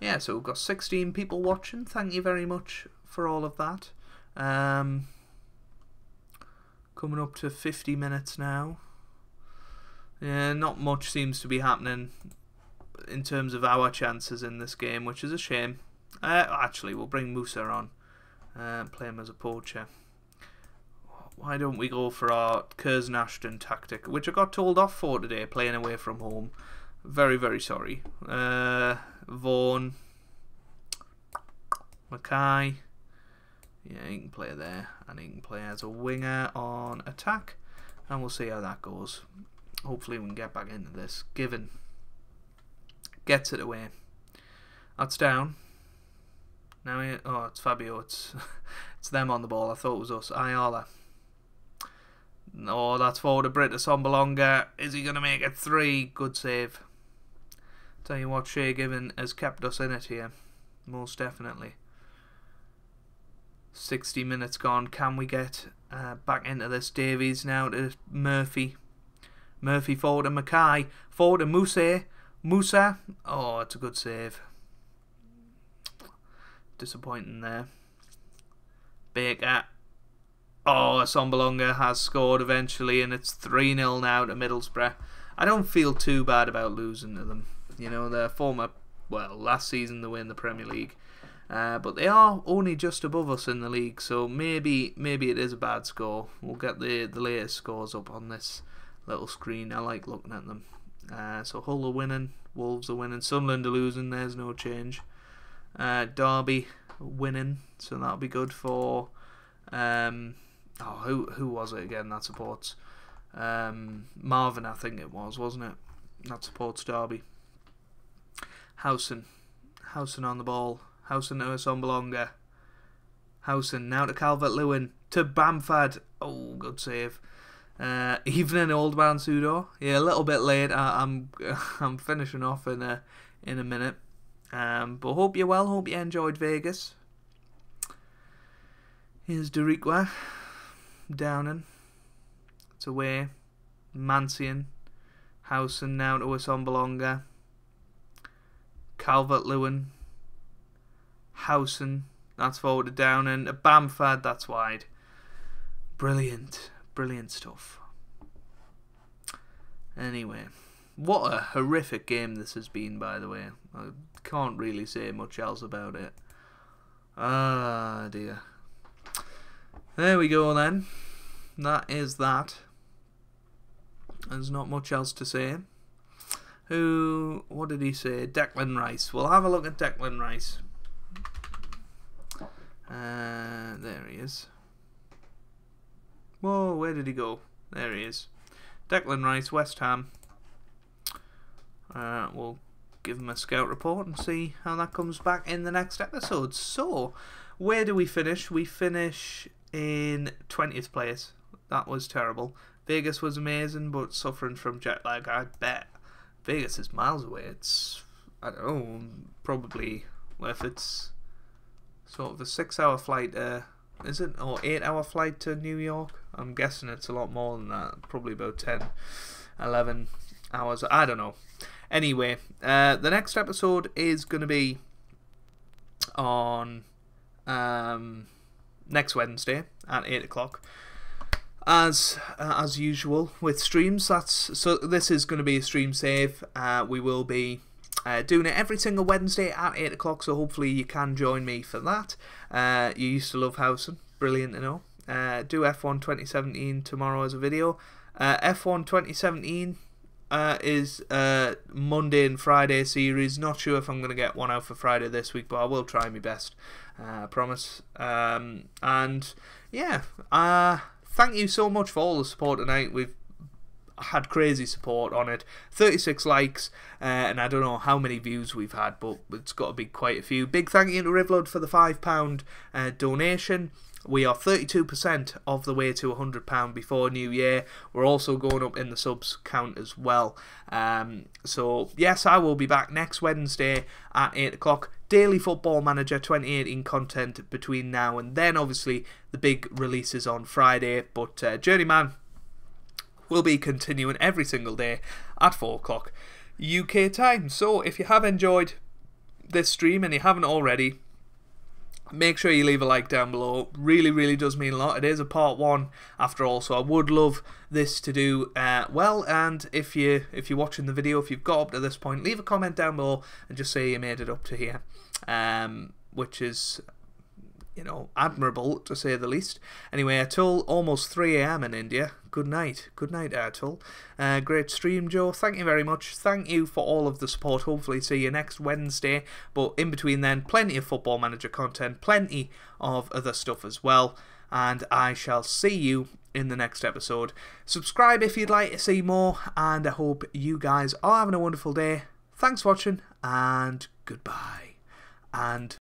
Speaker 1: Yeah, so we've got 16 people watching. Thank you very much for all of that. Coming up to 50 minutes now. Yeah, not much seems to be happening in terms of our chances in this game, which is a shame. Actually, we'll bring Musa on. Play him as a poacher. Why don't we go for our Curzon Ashton tactic, which I got told off for today, playing away from home. Very, very sorry. Vaughan. Mackay. Yeah, he can play there. And he can play as a winger on attack. And we'll see how that goes. Hopefully we can get back into this. Given. Gets it away. That's down. Now oh, it's Fabio. It's them on the ball. I thought it was us. Ayala. No, that's forward to Britta Sombalonga. Is he going to make it 3? Good save. Tell you what, Shea Given has kept us in it here. Most definitely. 60 minutes gone. Can we get back into this? Davies now to Murphy. Murphy forward to Mackay. Forward to Musa. Oh, it's a good save. Disappointing there. Baker. Oh, Sombalonga has scored eventually, and it's 3-0 now to Middlesbrough. I don't feel too bad about losing to them. You know, they're former, well, last season they were in the Premier League. But they are only just above us in the league, so maybe it is a bad score. We'll get the latest scores up on this little screen. I like looking at them. So Hull are winning, Wolves are winning, Sunderland are losing, there's no change. Derby winning, so that'll be good for... who was it again that supports? Marvin, I think it was, wasn't it? That supports Derby. Howson on the ball. Howson to Sombalonga. Howson now to Calvert-Lewin. To Bamford. Oh, good save. Evening, old man Sudo. Yeah, a little bit late. I'm finishing off in a minute. But hope you're well. Hope you enjoyed Vegas. Here's Deriqua. Downing. It's away. Mancian. Howson now to Sombalonga. Calvert-Lewin. Howson. That's forward to Downing. Bamford. That's wide. Brilliant. Brilliant stuff. Anyway. What a horrific game this has been, by the way. I can't really say much else about it. Ah, dear. There we go then. That is that. There's not much else to say. What did he say? Declan Rice. We'll have a look at Declan Rice. There he is. Whoa, where did he go? There he is. Declan Rice, West Ham. We'll give him a scout report and see how that comes back in the next episode. So, where do we finish? We finish in 20th place. That was terrible. Vegas was amazing, but suffering from jet lag, I bet. Vegas is miles away. It's, I don't know, probably, well, if it's sort of a 6-hour flight, is it? Or 8-hour flight to New York? I'm guessing it's a lot more than that. Probably about 10, 11 hours. I don't know. Anyway, the next episode is going to be on next Wednesday at 8 o'clock. As usual with streams, so this is going to be a stream save. We will be doing it every single Wednesday at 8 o'clock, so hopefully you can join me for that. You used to love Howson, brilliant to know. Do F1 2017 tomorrow as a video. F1 2017 is Monday and Friday series. Not sure if I'm going to get one out for Friday this week, but I will try my best. I promise. And yeah, thank you so much for all the support tonight. We've had crazy support on it. 36 likes, and I don't know how many views we've had, but it's got to be quite a few. Big thank you to Rivlod for the £5 donation. We are 32% of the way to £100 before New Year. We're also going up in the subs count as well. So, yes, I will be back next Wednesday at 8 o'clock. Daily Football Manager 2018 content between now and then. Obviously, the big releases on Friday. But Journeyman will be continuing every single day at 4 o'clock UK time. So, if you have enjoyed this stream and you haven't already, make sure you leave a like down below. Really, really does mean a lot. It is a part 1 after all, so I would love this to do well. And if you're watching the video, if you've got up to this point, leave a comment down below and just say you made it up to here, which is, you know, admirable to say the least. Anyway, Atul, almost 3 AM in India. Good night, Atul. Great stream, Joe. Thank you very much. Thank you for all of the support. Hopefully see you next Wednesday. But in between then, plenty of Football Manager content, plenty of other stuff as well. And I shall see you in the next episode. Subscribe if you'd like to see more, and I hope you guys are having a wonderful day. Thanks for watching, and goodbye. And